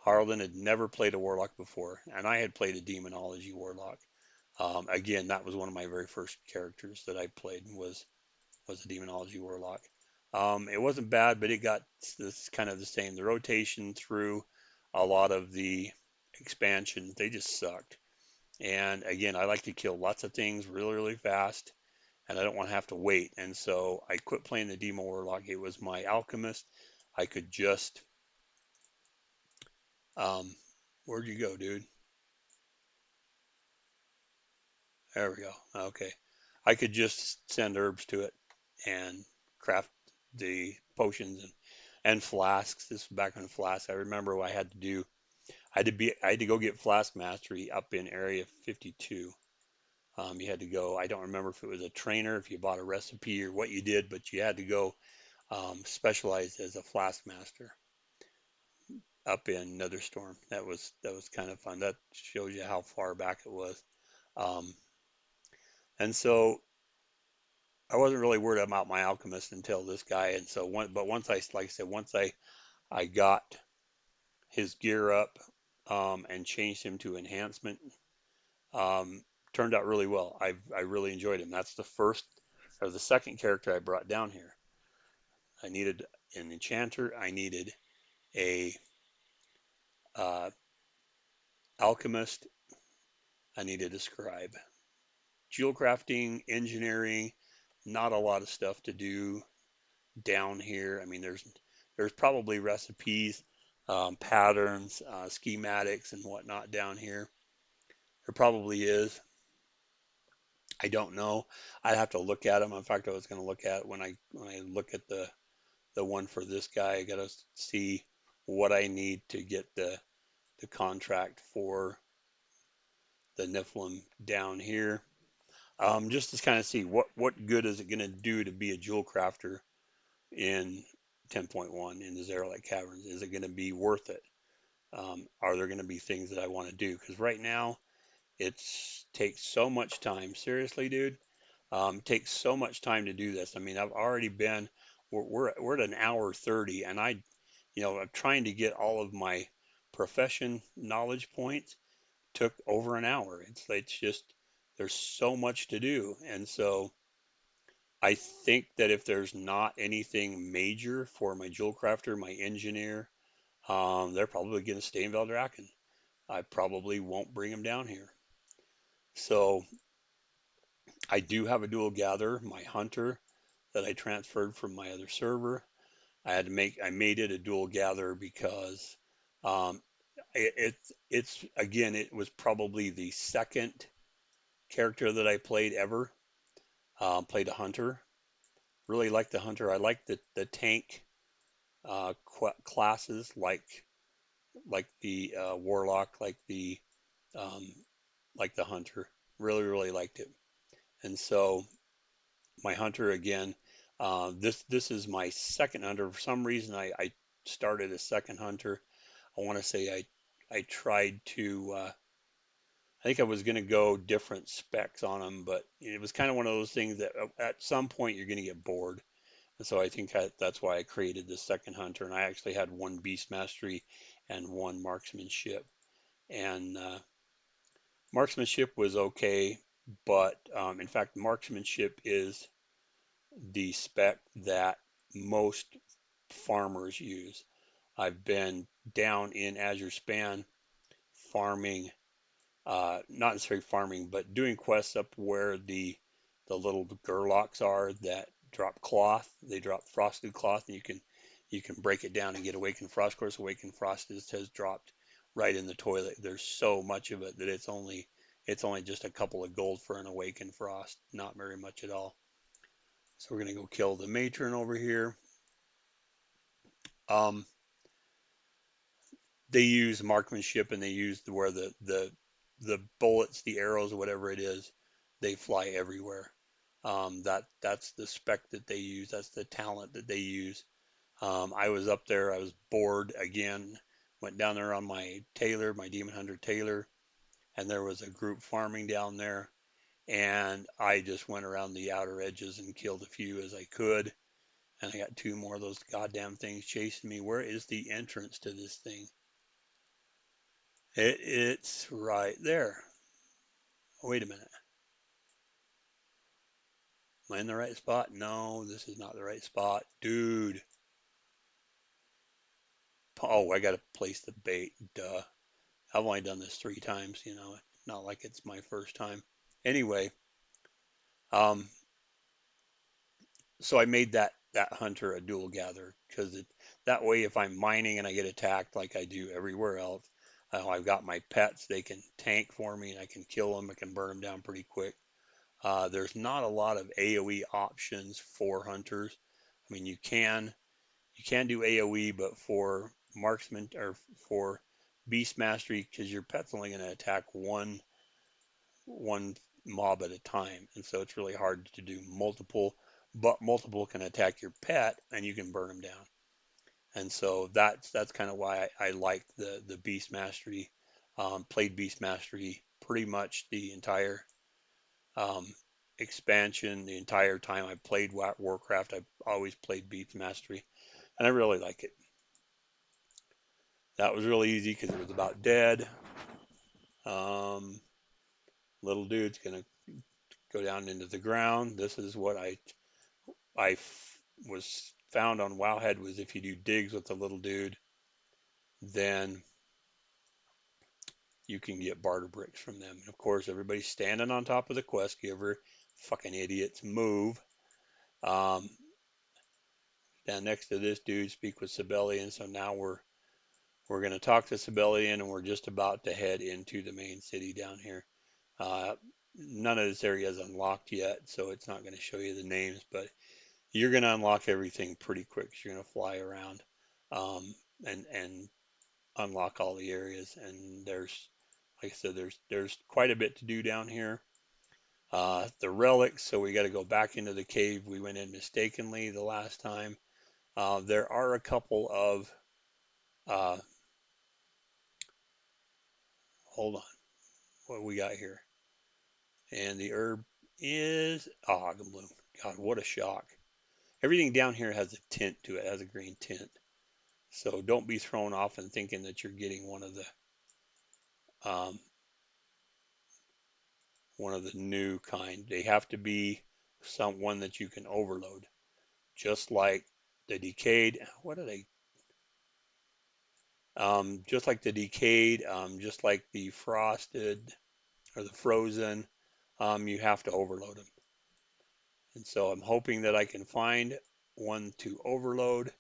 Harlan had never played a warlock before, and I had played a demonology warlock. Again, that was one of my very first characters that I played was a demonology warlock. It wasn't bad, but it got this kind of the same. The rotation through a lot of the expansions, they just sucked. And again, I like to kill lots of things really, really fast, and I don't want to have to wait. And so I quit playing the demo warlock. It was my alchemist. I could just, um, where'd you go, dude? There we go. Okay. I could just send herbs to it and craft the potions and flasks. This was back on flasks. I remember what I had to do. I had to go get flask mastery up in area 52. You had to go. I don't remember if it was a trainer, if you bought a recipe or what you did, but you had to go specialize as a flask master up in Netherstorm. That was kind of fun. That shows you how far back it was. Um, and so I wasn't really worried about my alchemist until this guy, and so but once I, like I said, once I got his gear up and changed him to enhancement, um, turned out really well. I really enjoyed him. That's the first or the second character I brought down here. I needed an enchanter. I needed a uh, alchemist. I needed a scribe. Jewel crafting, engineering, not a lot of stuff to do down here. I mean, there's probably recipes, patterns, schematics, and whatnot down here. There probably is. I don't know. I'd have to look at them. In fact, I was going to look at it when I look at the one for this guy. I got to see what I need to get the contract for the Niflheim down here. Just to kind of see what good is it going to do to be a jewel crafter in 10.1 in the Zaralek Caverns? Is it going to be worth it? Are there going to be things that I want to do? Because right now it takes so much time. Seriously, dude, it takes so much time to do this. I mean, I've already been we're at an hour 30, and I'm trying to get all of my profession knowledge points took over an hour. It's just there's so much to do, and so I think that if there's not anything major for my jewel crafter, my engineer, they're probably going to stay in Veldraken. I probably won't bring them down here. So I do have a dual gather, my hunter that I transferred from my other server. I made it a dual gather because um, it's again, it was probably the second character that I played ever. Played a hunter. Really liked the hunter. I like the tank classes like the warlock, um, like the hunter. Really, really liked it. And so my hunter again. This is my second hunter. For some reason, I started a second hunter. I want to say I tried to. I think I was going to go different specs on them, but it was kind of one of those things that at some point you're going to get bored. And so I think that's why I created the second hunter. And I actually had one beast mastery and one marksmanship. And marksmanship was okay, but in fact, marksmanship is the spec that most farmers use. I've been down in Azure Span farming, not necessarily farming, but doing quests up where the little Gerlocks are that drop cloth. They drop frosted cloth, and you can break it down and get awakened frost. Of course, awakened frost has dropped right in the toilet. There's so much of it that it's only just a couple of gold for an awakened frost, not very much at all. So we're gonna go kill the matron over here. Um, they use marksmanship, and they use where the bullets, the arrows, whatever it is, they fly everywhere. That's the spec that they use. That's the talent that they use. I was up there. I was bored again. Went down there on my Taylor, my Demon Hunter Taylor, and there was a group farming down there. And I just went around the outer edges and killed a few as I could. And I got two more of those goddamn things chasing me. Where is the entrance to this thing? It's right there. Wait a minute. Am I in the right spot? No, this is not the right spot. Dude. Oh, I got to place the bait. Duh. I've only done this 3 times, not like it's my first time. Anyway, um, so I made that hunter a dual gatherer because that way if I'm mining and I get attacked like I do everywhere else, I've got my pets. They can tank for me and I can kill them. I can burn them down pretty quick. There's not a lot of AoE options for hunters. I mean, you can do AoE, but for marksman or for beast mastery, because your pet's only going to attack one mob at a time, and so it's really hard to do multiple. But multiple can attack your pet, and you can burn them down. And so that's kind of why I like the beast mastery. Played beast mastery pretty much the entire um, expansion, the entire time I played Warcraft. I always played beast mastery, and I really like it. That was really easy because it was about dead. Um, Little dude's gonna go down into the ground. This is what I was found on Wowhead was if you do digs with the little dude, then you can get barter bricks from them. And of course, everybody's standing on top of the quest giver. Fucking idiots, move. Um, Down next to this dude, speak with Sibelian. So now we're going to talk to Sibelian, and we're just about to head into the main city down here. Uh, None of this area is unlocked yet, so it's not going to show you the names, but you're going to unlock everything pretty quick. You're going to fly around and unlock all the areas. And like I said, there's quite a bit to do down here. The relics, so we got to go back into the cave we went in mistakenly the last time. There are a couple of uh, hold on, what we got here? And the herb is bloom. God, what a shock! Everything down here has a tint to it, has a green tint. So don't be thrown off and thinking that you're getting um, one of the new kind. They have to be one that you can overload, just like the decayed. What are they? Just like the decayed, just like the frosted or the frozen. You have to overload them. And so I'm hoping that I can find one to overload.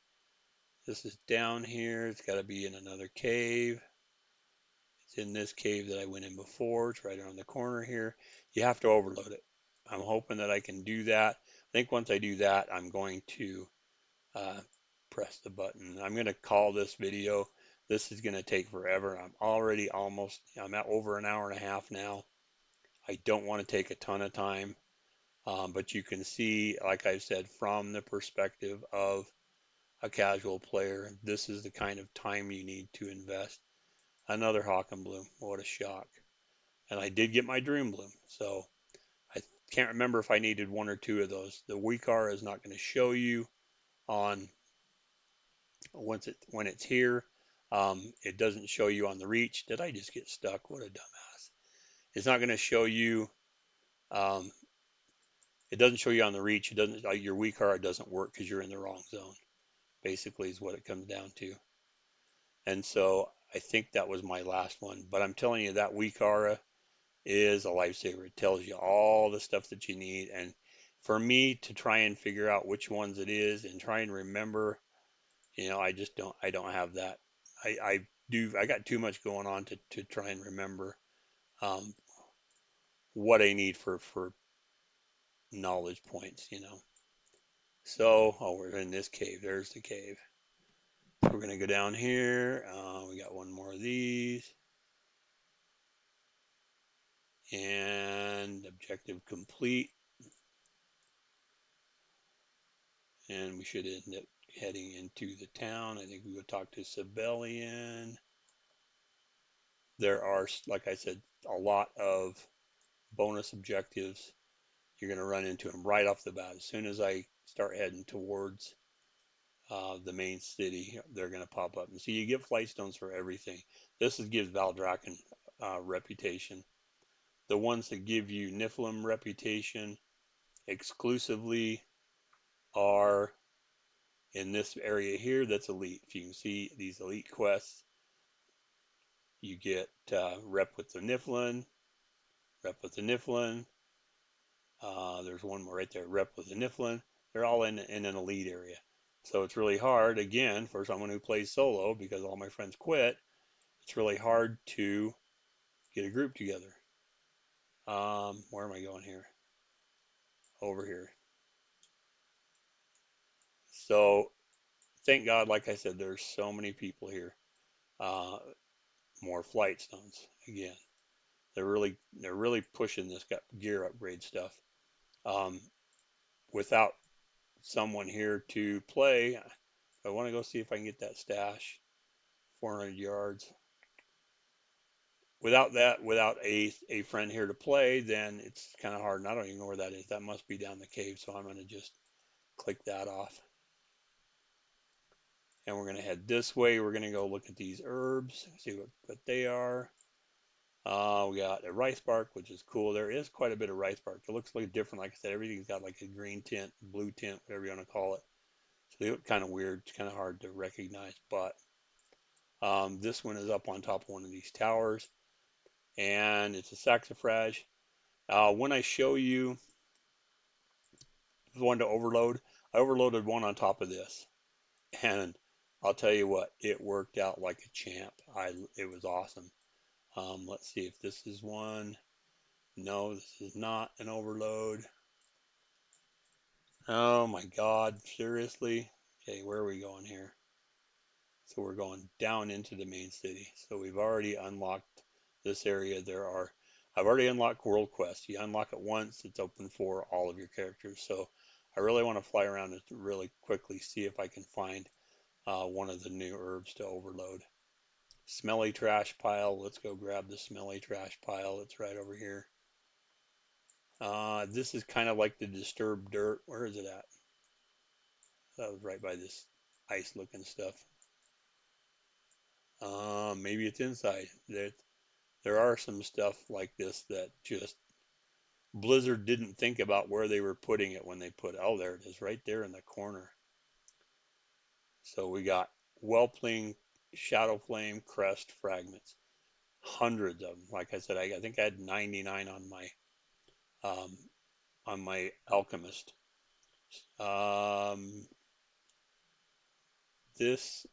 This is down here. It's got to be in another cave. It's in this cave that I went in before. It's right around the corner here. You have to overload it. I'm hoping that I can do that. I think once I do that, I'm going to uh, press the button. I'm going to call this video. This is going to take forever. I'm at over an hour and a half now. I don't want to take a ton of time, but you can see, like I said, from the perspective of a casual player, this is the kind of time you need to invest. Another Hawk and Bloom. What a shock. And I did get my Dream Bloom. So I can't remember if I needed one or two of those. The Weekar is not going to show you on when it's here. It doesn't show you on the reach. Did I just get stuck? What a dumbass. It's not going to show you. Um, it doesn't show you on the reach. It doesn't. Your Weekar doesn't work because you're in the wrong zone. Basically, is what it comes down to. And so I think that was my last one. But I'm telling you that Weekara is a lifesaver. It tells you all the stuff that you need. And for me to try and figure out which ones it is and try and remember, I don't have that. I got too much going on to try and remember um, what I need for knowledge points. So, oh, we're in this cave. There's the cave. We're going to go down here. We got one more of these. And objective complete. And we should end up heading into the town. I think we go talk to Civilian. There are, like I said, a lot of bonus objectives. You're going to run into them right off the bat. As soon as I start heading towards the main city, they're going to pop up. And so you get flight stones for everything. This gives Valdrakken reputation. The ones that give you Niflheim reputation exclusively are in this area here. That's elite. If you can see these elite quests, you get rep with the Niflheim, rep with the Niflheim. There's one more right there, rep with the Niflheim. They're all in an elite area. So it's really hard, again, for someone who plays solo, because all my friends quit, it's really hard to get a group together. Where am I going here? Over here. So thank God, like I said, there's so many people here. More flight stones again. They're really pushing this gear upgrade stuff. Um, Without someone here to play, I want to go see if I can get that stash. 400 yards. Without a friend here to play, then it's kind of hard. And I don't even know where that is. That must be down the cave. So I'm going to just click that off. And we're going to head this way. We're going to go look at these herbs, see what they are. We got a rice bark, which is cool. There is quite a bit of rice bark. It looks like different. Like I said, everything's got like a green tint, blue tint, whatever you want to call it. So they look kind of weird. It's kind of hard to recognize. But this one is up on top of one of these towers, and it's a saxifrage. When I show you the one to overload, I overloaded one on top of this, and I'll tell you what, it worked out like a champ. It was awesome. Let's see if this is one. No, this is not an overload. Oh my God, seriously? Okay, where are we going here? So we're going down into the main city. So we've already unlocked this area. I've already unlocked World Quest. You unlock it once, it's open for all of your characters. So I really want to fly around and really quickly see if I can find one of the new herbs to overload. Smelly trash pile. Let's go grab the smelly trash pile. It's right over here. This is kind of like the disturbed dirt. Where is it at? That was right by this ice looking stuff. Maybe it's inside. There are some stuff like this that just Blizzard didn't think about where they were putting it when they put it. Oh, there it is, right there in the corner. So we got Whelpling, Shadow Flame, Crest fragments. Hundreds of them. Like I said, I think I had 99 um, on my alchemist. This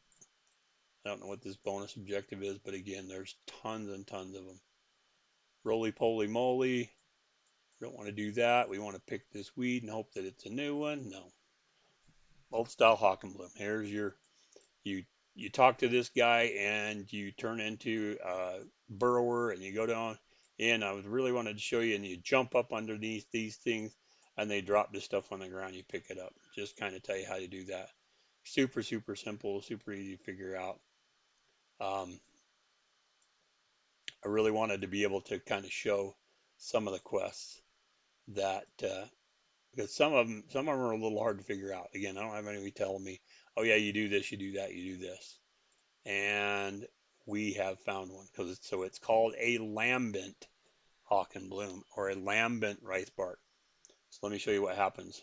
I don't know what this bonus objective is, but again, there's tons and tons of them. Roly poly moly. We don't want to do that. We want to pick this weed and hope that it's a new one. No. Old style Hawkenbloom. Here's your you you talk to this guy and you turn into a burrower and you go down in. I was really wanted to show you, and you jump up underneath these things and they drop this stuff on the ground. You pick it up. Just kind of tell you how to do that. Super, super simple, super easy to figure out. Um, I really wanted to be able to kind of show some of the quests that because some of them are a little hard to figure out. Again, I don't have anybody telling me, oh yeah, you do this, you do that, you do this. And we have found one because it's called a lambent hawk and bloom, or a lambent rice bark. So let me show you what happens.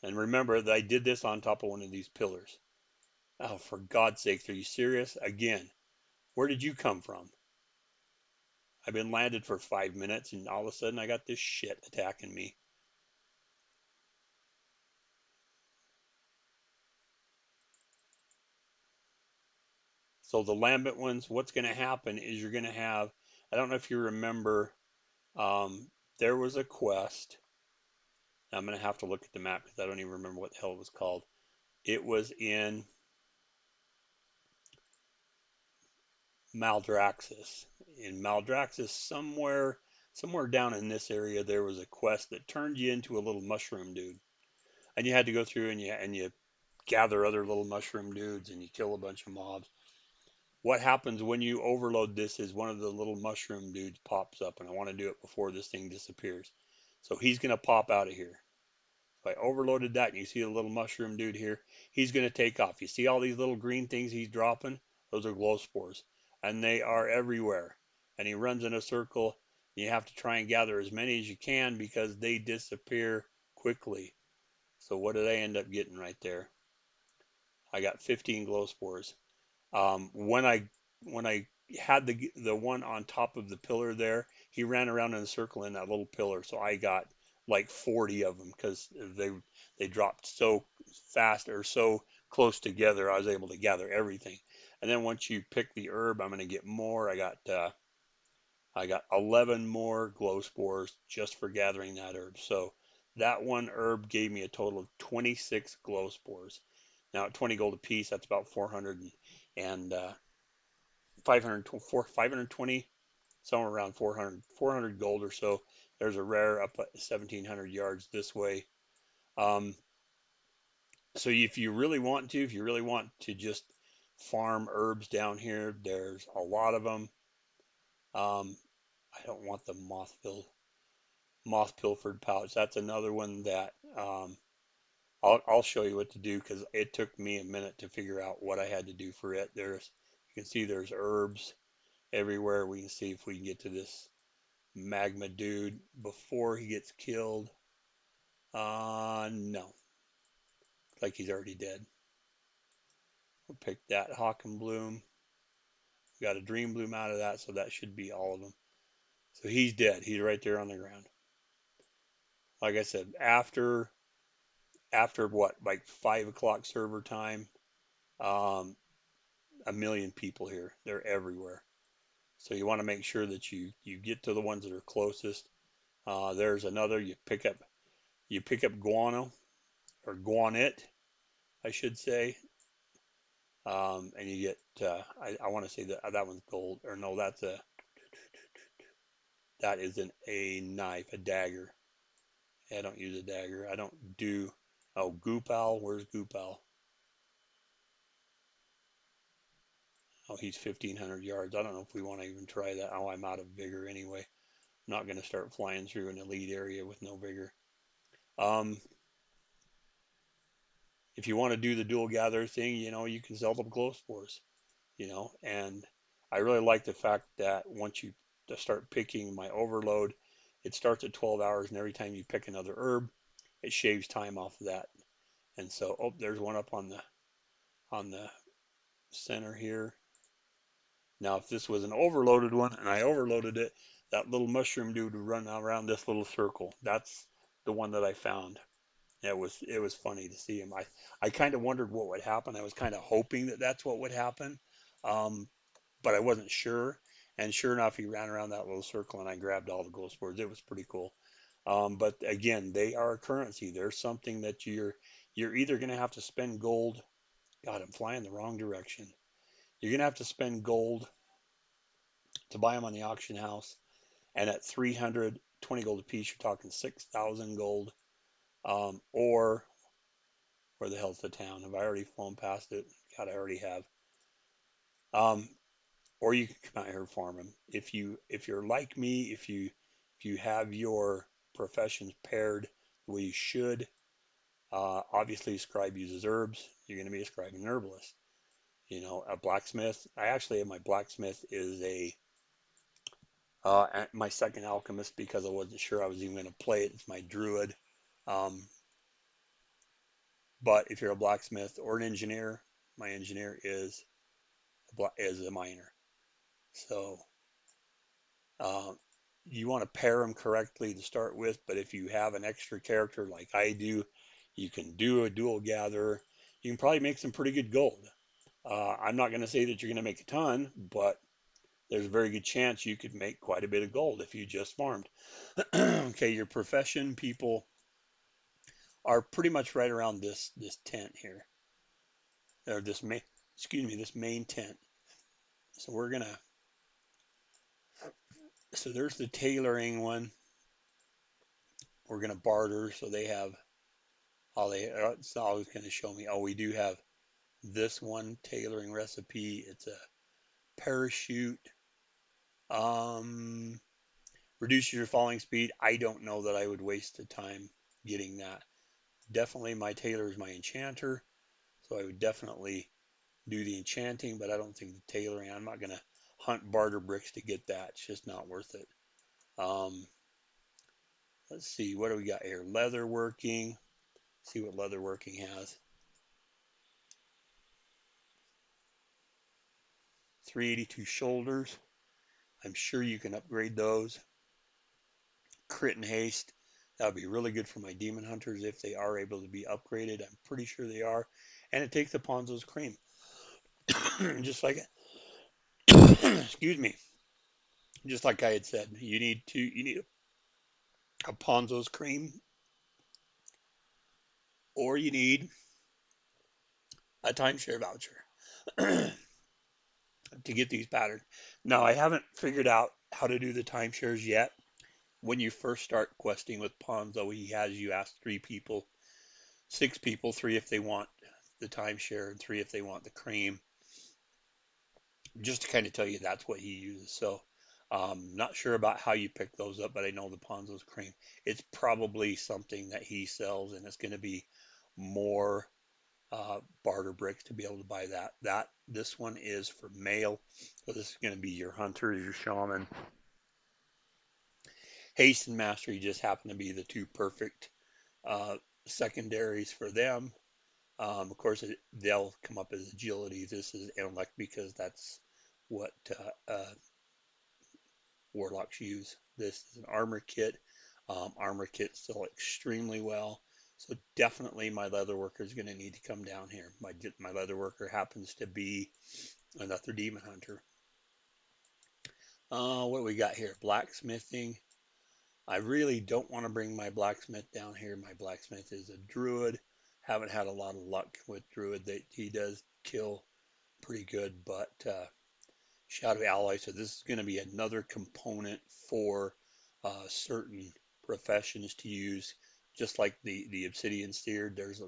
And remember that I did this on top of one of these pillars. Oh, for God's sakes, are you serious? Again, where did you come from? I've been landed for 5 minutes and all of a sudden I got this shit attacking me. So the lambent ones, what's going to happen is you're going to have, I don't know if you remember, there was a quest. I'm going to have to look at the map because I don't even remember what the hell it was called. It was in Maldraxxus. In Maldraxxus, somewhere down in this area, there was a quest that turned you into a little mushroom dude, and you had to go through and you gather other little mushroom dudes and you kill a bunch of mobs. What happens when you overload this is one of the little mushroom dudes pops up, and I want to do it before this thing disappears. So he's gonna pop out of here. If I overloaded that and you see a little mushroom dude here, he's going to take off. You see all these little green things he's dropping? Those are glow spores. And they are everywhere. And he runs in a circle. You have to try and gather as many as you can because they disappear quickly. So what did I end up getting right there? I got 15 glow spores. When I had the one on top of the pillar there, he ran around in a circle in that little pillar. So I got like 40 of them because they dropped so fast or so close together. I was able to gather everything. And then once you pick the herb, I'm going to get more. I got 11 more glow spores just for gathering that herb. So that one herb gave me a total of 26 glow spores. Now at 20 gold a piece, that's about 400 and 520, somewhere around 400 gold or so. There's a rare up at 1700 yards this way. Um, so if you really want to just farm herbs down here, there's a lot of them. I don't want the moth pilfered pouch. That's another one that I'll show you what to do because it took me a minute to figure out what I had to do for it. You can see there's herbs everywhere. We can see if we can get to this magma dude before he gets killed. No, like he's already dead. We'll pick that hawk and bloom. We got a dream bloom out of that, so that should be all of them. So he's dead. He's right there on the ground. Like I said, after what, like 5 o'clock server time, um, a million people here. They're everywhere. So you want to make sure that you get to the ones that are closest. There's another. You pick up guano or guanite, I should say, and you get. I want to say that one's gold, or no, that is a knife, a dagger. I don't use a dagger. I don't do. Oh, Goopal. Where's Goopal? Oh, he's 1,500 yards. I don't know if we want to even try that. Oh, I'm out of vigor anyway. I'm not going to start flying through an elite area with no vigor. Um, if you want to do the dual gather thing, you can sell them glow spores, and I really like the fact that once you start picking my overload, it starts at 12 hours, and every time you pick another herb, it shaves time off of that. And so, oh, there's one up on the center here. Now, if this was an overloaded one and I overloaded it, that little mushroom dude would run around this little circle. That's the one that I found. It was funny to see him. I kind of wondered what would happen. I was kind of hoping that that's what would happen, um, but I wasn't sure. And sure enough, he ran around that little circle, and I grabbed all the gold spores. It was pretty cool. But again, they are a currency. They're something that you're either going to have to spend gold. God, I'm flying the wrong direction. You're going to have to spend gold to buy them on the auction house, and at 320 gold a piece, you're talking 6,000 gold. Or where the hell's the town? Have I already flown past it? God, I already have. Um, or you can come out here and farm them. If you're like me, if you have your professions paired the way you should, obviously a scribe uses herbs. You're going to be a scribe and herbalist. A blacksmith. I actually have my blacksmith is my second alchemist because I wasn't sure I was even going to play it. It's my druid. Um, but if you're a blacksmith or an engineer, my engineer is a miner. So uh, you want to pair them correctly to start with. But if you have an extra character like I do, you can do a dual gatherer. You can probably make some pretty good gold. I'm not going to say that you're going to make a ton, but there's a very good chance you could make quite a bit of gold if you just farmed. Okay, your profession people are pretty much right around this tent here, or this main tent. So we're gonna So there's the tailoring one. We're going to barter. So they have it's always going to show me, oh, we do have this one tailoring recipe. It's a parachute. Um, Reduces your falling speed. I don't know that I would waste the time getting that. Definitely my tailor is my enchanter. So I would definitely do the enchanting, but I don't think the tailoring, I'm not going to hunt barter bricks to get that. It's just not worth it. Um, let's see, what do we got here? Leatherworking. See what leatherworking has. 382 shoulders. I'm sure you can upgrade those. Crit and haste. That would be really good for my demon hunters if they are able to be upgraded. I'm pretty sure they are. And it takes the Ponzo's cream. Just like, excuse me, just like I had said, you need a Ponzo's cream, or you need a timeshare voucher to get these patterns. Now, I haven't figured out how to do the timeshares yet. When you first start questing with Ponzo, he has you ask 3 people, 6 people, 3 if they want the timeshare and 3 if they want the cream, just to kind of tell you that's what he uses. So, not sure about how you pick those up, but I know the Ponzo's cream. It's probably something that he sells, and it's going to be more barter bricks to be able to buy that. This one is for male, so this is going to be your hunter, your shaman. Haste and mastery just happen to be the 2 perfect uh, secondaries for them. Of course, they'll come up as agility. This is intellect because that's what warlocks use. This is an armor kit. Armor kits sell extremely well. So definitely my leather worker is going to need to come down here. My leather worker happens to be another demon hunter. What do we got here? Blacksmithing. I really don't want to bring my blacksmith down here. My blacksmith is a druid. Haven't had a lot of luck with druid. He does kill pretty good, but shadow ally. So this is going to be another component for certain professions to use. Just like the obsidian steered, there's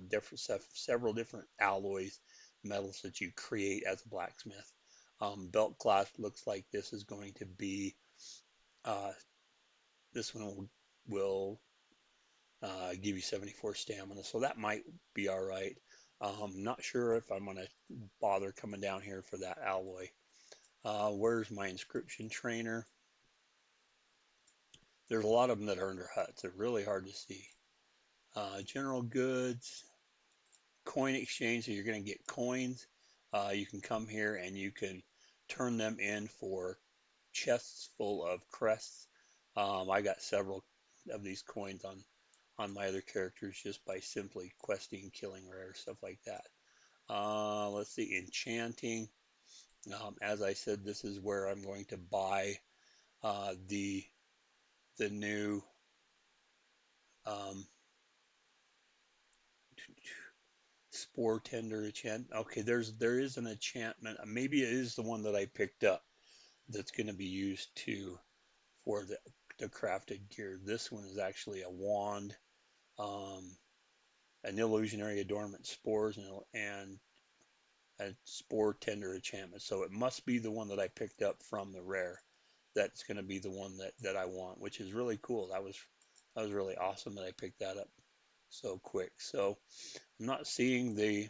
several different alloys, metals that you create as a blacksmith. Belt clasp looks like this is going to be uh, this one will give you 74 stamina, so that might be all right. Not sure if I'm going to bother coming down here for that alloy. Where's my inscription trainer? There's a lot of them that are under huts. They're really hard to see. General goods, coin exchange. So you're going to get coins. You can come here and you can turn them in for chests full of crests. I got several of these coins on my other characters just by simply questing, killing rare, stuff like that. Let's see, enchanting. As I said, this is where I'm going to buy the new um, spore tender enchant. Okay, there is an enchantment. Maybe it is the one that I picked up that's going to be used for the crafted gear. This one is actually a wand, um, an illusionary adornment spores, and a spore tender enchantment. So it must be the one that I picked up from the rare. That's going to be the one that I want, which is really cool. That was really awesome that I picked that up so quick. So I'm not seeing the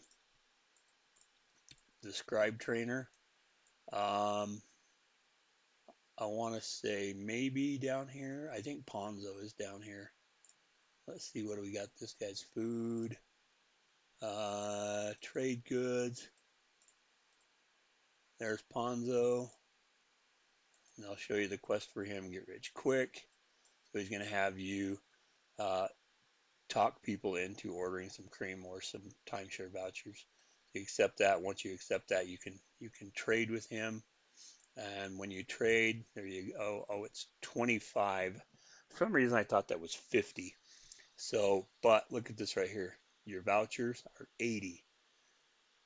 scribe trainer. Um, I want to say maybe down here. I think Ponzo is down here. Let's see, what do we got? This guy's food, trade goods. There's Ponzo. And I'll show you the quest for him, get rich quick. So he's going to have you uh, talk people into ordering some cream or some timeshare vouchers. You accept that. Once you accept that, you can trade with him. And when you trade, there you go. Oh, it's 25. For some reason, I thought that was 50. So, but look at this right here. Your vouchers are 80.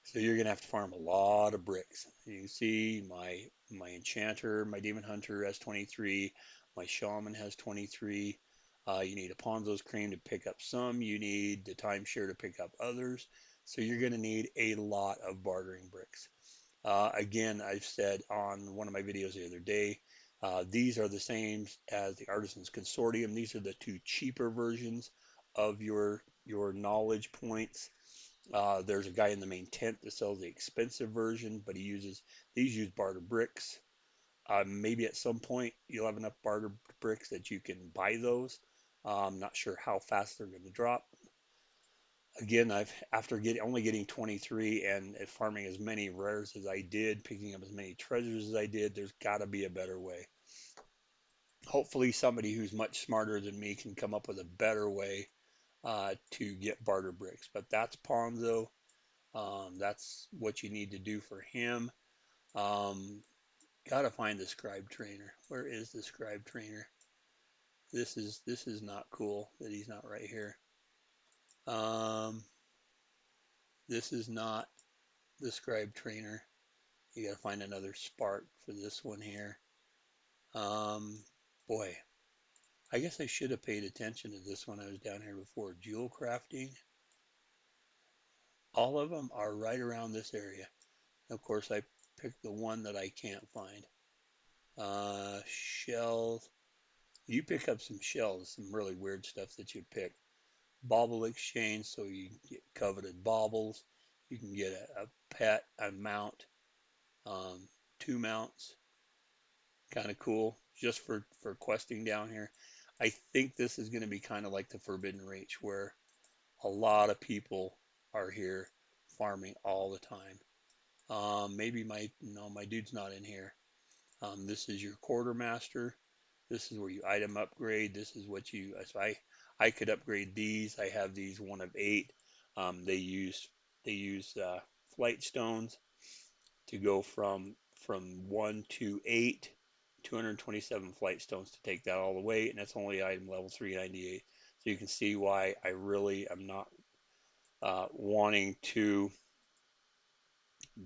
So you're gonna have to farm a lot of bricks. You can see my enchanter, my demon hunter has 23. My shaman has 23. You need a Ponzo's cream to pick up some. You need the timeshare to pick up others. So you're going to need a lot of bartering bricks. Again, I've said on one of my videos the other day, these are the same as the Artisans Consortium. These are the two cheaper versions of your knowledge points. There's a guy in the main tent that sells the expensive version, but these use barter bricks. Maybe at some point you'll have enough barter bricks that you can buy those. I'm not sure how fast they're going to drop. Again, after only getting 23 and farming as many rares as I did, picking up as many treasures as I did, there's got to be a better way. Hopefully somebody who's much smarter than me can come up with a better way to get barter bricks. But that's Ponzo. That's what you need to do for him. Um, Gotta find the scribe trainer. Where is the scribe trainer? This is not cool that he's not right here. Um, this is not the scribe trainer. You gotta find another spark for this one here. Um, Boy, I guess I should have paid attention to this when I was down here before. Jewel crafting. All of them are right around this area. Of course, I picked the one that I can't find. Shells. You pick up some shells, some really weird stuff that you pick. Bauble exchange, so you can get coveted baubles. You can get a pet, a mount, um, 2 mounts. Kind of cool, just for questing down here. I think this is going to be kind of like the Forbidden Reach, where a lot of people are here farming all the time. Maybe my dude's not in here. This is your quartermaster. This is where you item upgrade. This is what you, so I could upgrade these. I have these 1 of 8. They use flight stones to go from 1 to 8, 227 flight stones to take that all the way, and that's only item level 398. So you can see why I really am not wanting to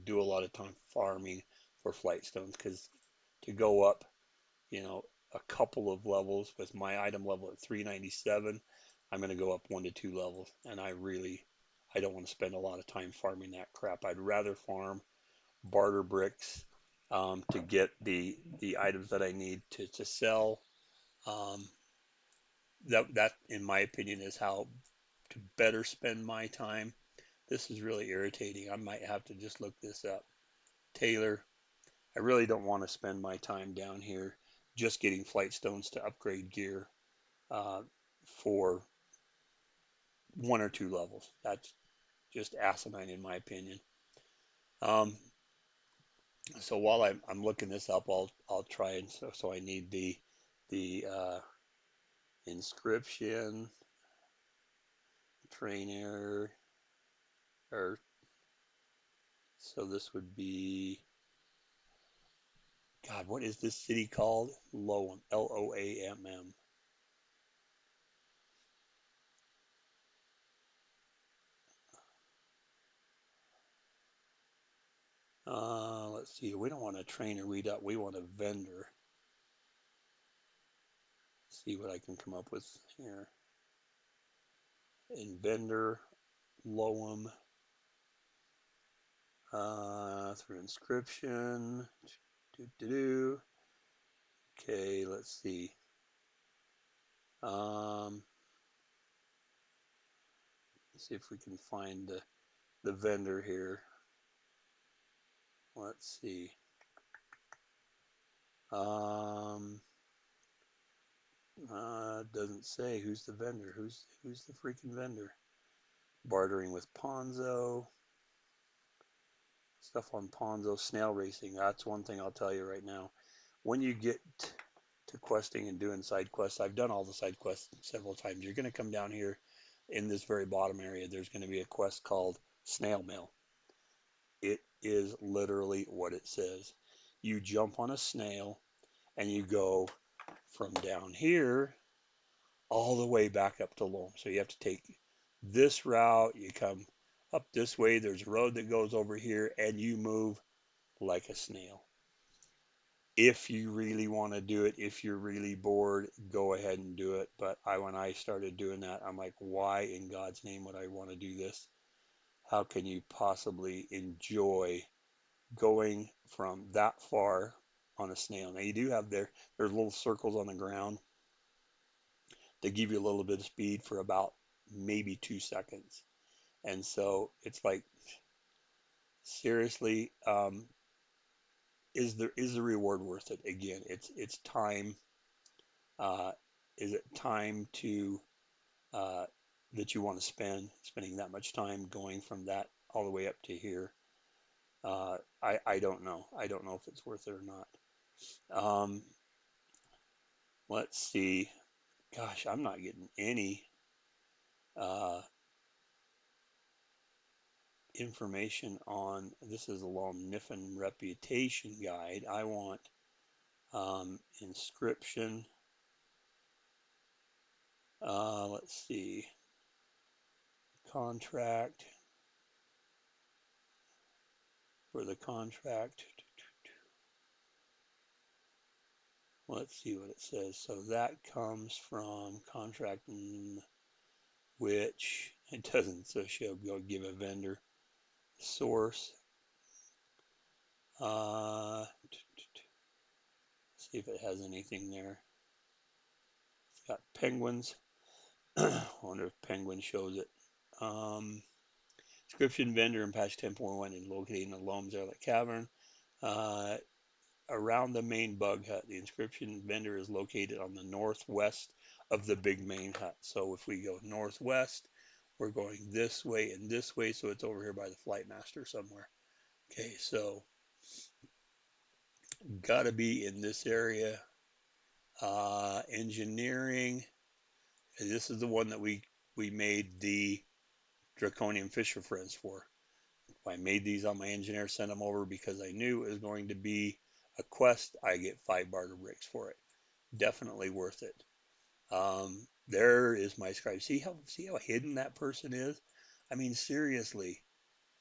do a lot of time farming for flight stones, because to go up, you know, a couple of levels with my item level at 397, I'm going to go up 1 to 2 levels, and I don't want to spend a lot of time farming that crap. I'd rather farm barter bricks to get the items that I need to sell. Um, that, in my opinion, is how to better spend my time. This is really irritating. I might have to just look this up. Taylor, I really don't want to spend my time down here just getting flight stones to upgrade gear uh, for 1 or 2 levels. That's just asinine in my opinion. Um, so while I'm looking this up, I'll try and so I need the inscription trainer, or so this would be, God, what is this city called? Loam, Loamm. Let's see. We don't want a trainer. We want a vendor. See what I can come up with here. In vendor, Loam, through inscription. Okay, let's see. Um, see if we can find the vendor here. Let's see. Um, doesn't say who's the vendor. Who's the freaking vendor? Bartering with Ponzo. Stuff on Ponzo, snail racing. That's one thing I'll tell you right now. When you get to questing and doing side quests, I've done all the side quests several times. You're going to come down here in this very bottom area. There's going to be a quest called Snail Mail. It is literally what it says. You jump on a snail and you go from down here all the way back up to Loam. So you have to take this route. You come up this way. There's a road that goes over here, and you move like a snail. If you really want to do it, if you're really bored, go ahead and do it. But when I started doing that, I'm like, why in God's name would I want to do this? How can you possibly enjoy going from that far on a snail? Now you do have there's little circles on the ground that give you a little bit of speed for about maybe 2 seconds. And so it's like, seriously, is the reward worth it? Again, it's time. Uh, is it time to uh, that you want to spending that much time going from that all the way up to here? I don't know. I don't know if it's worth it or not. Um, let's see. Gosh, I'm not getting any uh, information on this. Is a long Niffin reputation guide. I want inscription. Let's see. Contract. For the contract. Let's see what it says. So that comes from contract, which it doesn't show. Go give a vendor source. See if it has anything there. It's got penguins. I wonder if penguin shows it. Description: vendor in patch 10.1 is located in the Loam Zaralek Cavern. Uh, Around the main bug hut. The inscription: vendor is located on the northwest of the big main hut. So if we go northwest, we're going this way and this way. So it's over here by the flight master somewhere. Okay, so gotta be in this area. Engineering. This is the one that we made the Draconian Fisher Friends for. I made these on my engineer, sent them over because I knew it was going to be a quest. I get 5 barter bricks for it. Definitely worth it. There is my scribe. See how hidden that person is? I mean, seriously,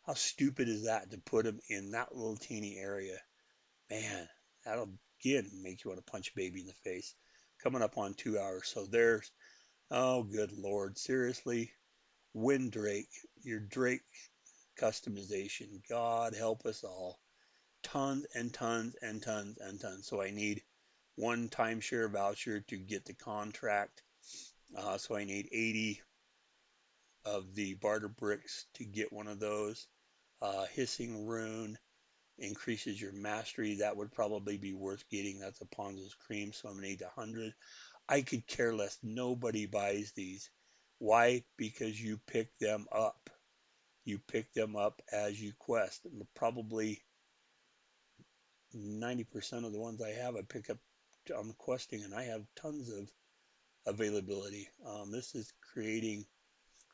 how stupid is that to put him in that little teeny area? Man, that'll again make you want to punch a baby in the face. Coming up on 2 hours. So there's, oh, good Lord, seriously, Windrake, your Drake customization. God help us all. Tons and tons and tons and tons. So I need one timeshare voucher to get the contract. So I need 80 of the barter bricks to get one of those. Hissing rune increases your mastery. That would probably be worth getting. That's a Ponzo's cream. So I'm going to need 100. I could care less. Nobody buys these. Why? Because you pick them up. You pick them up as you quest. And probably 90% of the ones I have, I pick up on questing, and I have tons of availability. This is creating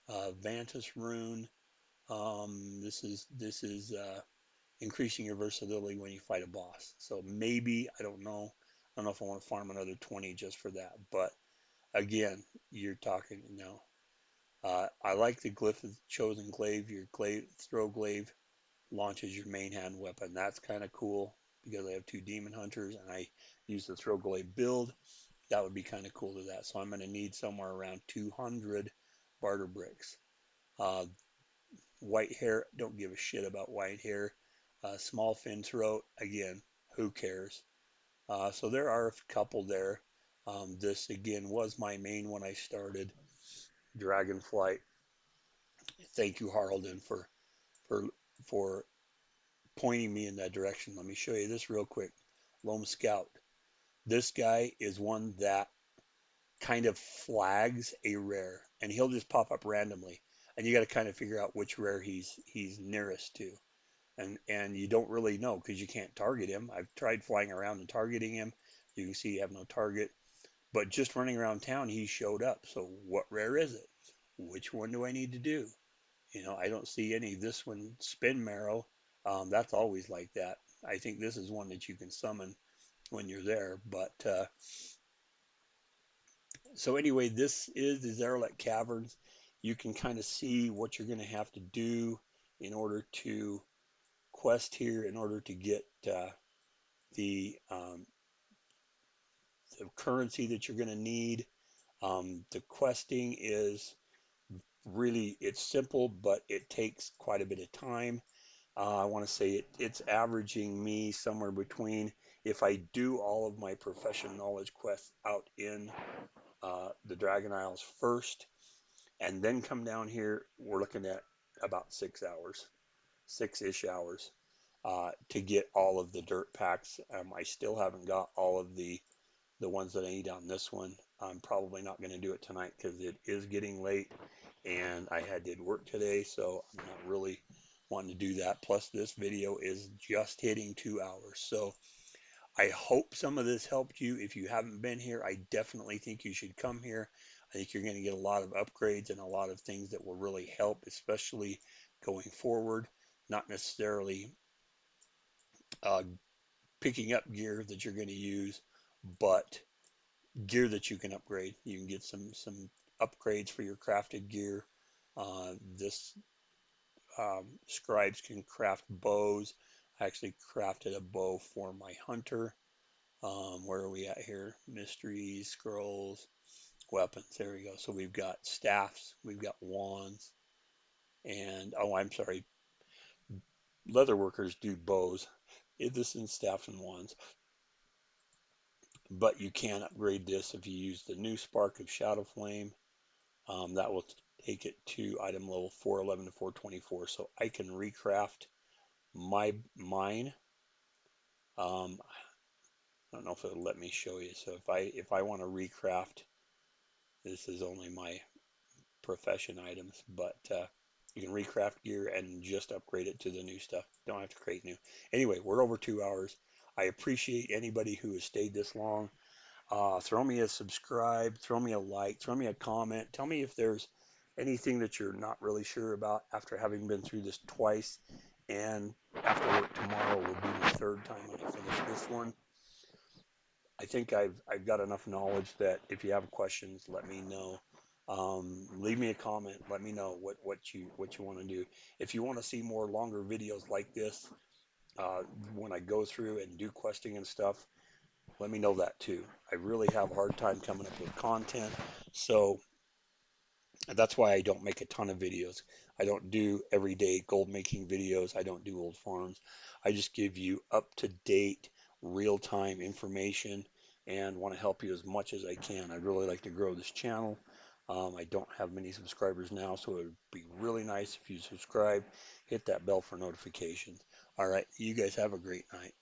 Vantus rune. This is increasing your versatility when you fight a boss. So maybe I don't know. I don't know if I want to farm another 20 just for that. But again, you're talking, I like the glyph of the chosen glaive. Your throw glaive launches your main hand weapon. That's kind of cool because I have 2 demon hunters and I use the throw glaive build. That would be kind of cool to that. So I'm going to need somewhere around 200 barter bricks. Uh, White hair, don't give a shit about white hair. Small fin throat, again, who cares? So there are a couple there. This again was my main when I started Dragonflight. Thank you, Harlden, for for pointing me in that direction. Let me show you this real quick. Loam Scout. This guy is one that kind of flags a rare, and he'll just pop up randomly, and you got to kind of figure out which rare he's nearest to, and you don't really know because you can't target him. I've tried flying around and targeting him. You can see you have no target, but just running around town, he showed up. So what rare is it? Which one do I need to do? I don't see any. This one, Spin Marrow, that's always like that. I think this is one that you can summon when you're there. But so anyway, this is the Zaralek Caverns. You can kind of see what you're going to have to do in order to quest here, in order to get the the currency that you're going to need. The questing is really, it's simple, but it takes quite a bit of time. I want to say it's averaging me somewhere between, if I do all of my professional knowledge quests out in the Dragon Isles first, and then come down here, we're looking at about 6 hours, 6-ish hours to get all of the dirt packs. I still haven't got all of the ones that I need on this one. I'm probably not going to do it tonight because it is getting late and I did work today, so I'm not really wanting to do that. Plus, this video is just hitting 2 hours. So I hope some of this helped you. If you haven't been here, I definitely think you should come here. I think you're going to get a lot of upgrades and a lot of things that will really help, especially going forward. Not necessarily uh, picking up gear that you're going to use, but gear that you can upgrade. You can get some upgrades for your crafted gear. This scribes can craft bows. I actually crafted a bow for my hunter. Where are we at here? Mysteries, scrolls, weapons. There we go. So we've got staffs, we've got wands, and oh, I'm sorry, leather workers do bows. This is staffs and wands. But you can upgrade this if you use the new spark of Shadow Flame. That will take it to item level 411 to 424. So I can recraft mine. I don't know if it'll let me show you. So if I want to recraft, this is only my profession items, but you can recraft gear and just upgrade it to the new stuff. Don't have to create new. Anyway, we're over 2 hours. I appreciate anybody who has stayed this long. Throw me a subscribe, throw me a like, throw me a comment. Tell me if there's anything that you're not really sure about after having been through this twice. And after work tomorrow will be the third time when I finish this one. I think I've got enough knowledge that if you have questions, let me know. Leave me a comment. Let me know what you want to do. If you want to see more longer videos like this, when I go through and do questing and stuff, let me know that too. I really have a hard time coming up with content, so that's why I don't make a ton of videos. I don't do everyday gold making videos. I don't do old farms. I just give you up to date, real time information and want to help you as much as I can. I'd really like to grow this channel. I don't have many subscribers now, so it would be really nice if you subscribe, hit that bell for notifications. All right, you guys have a great night.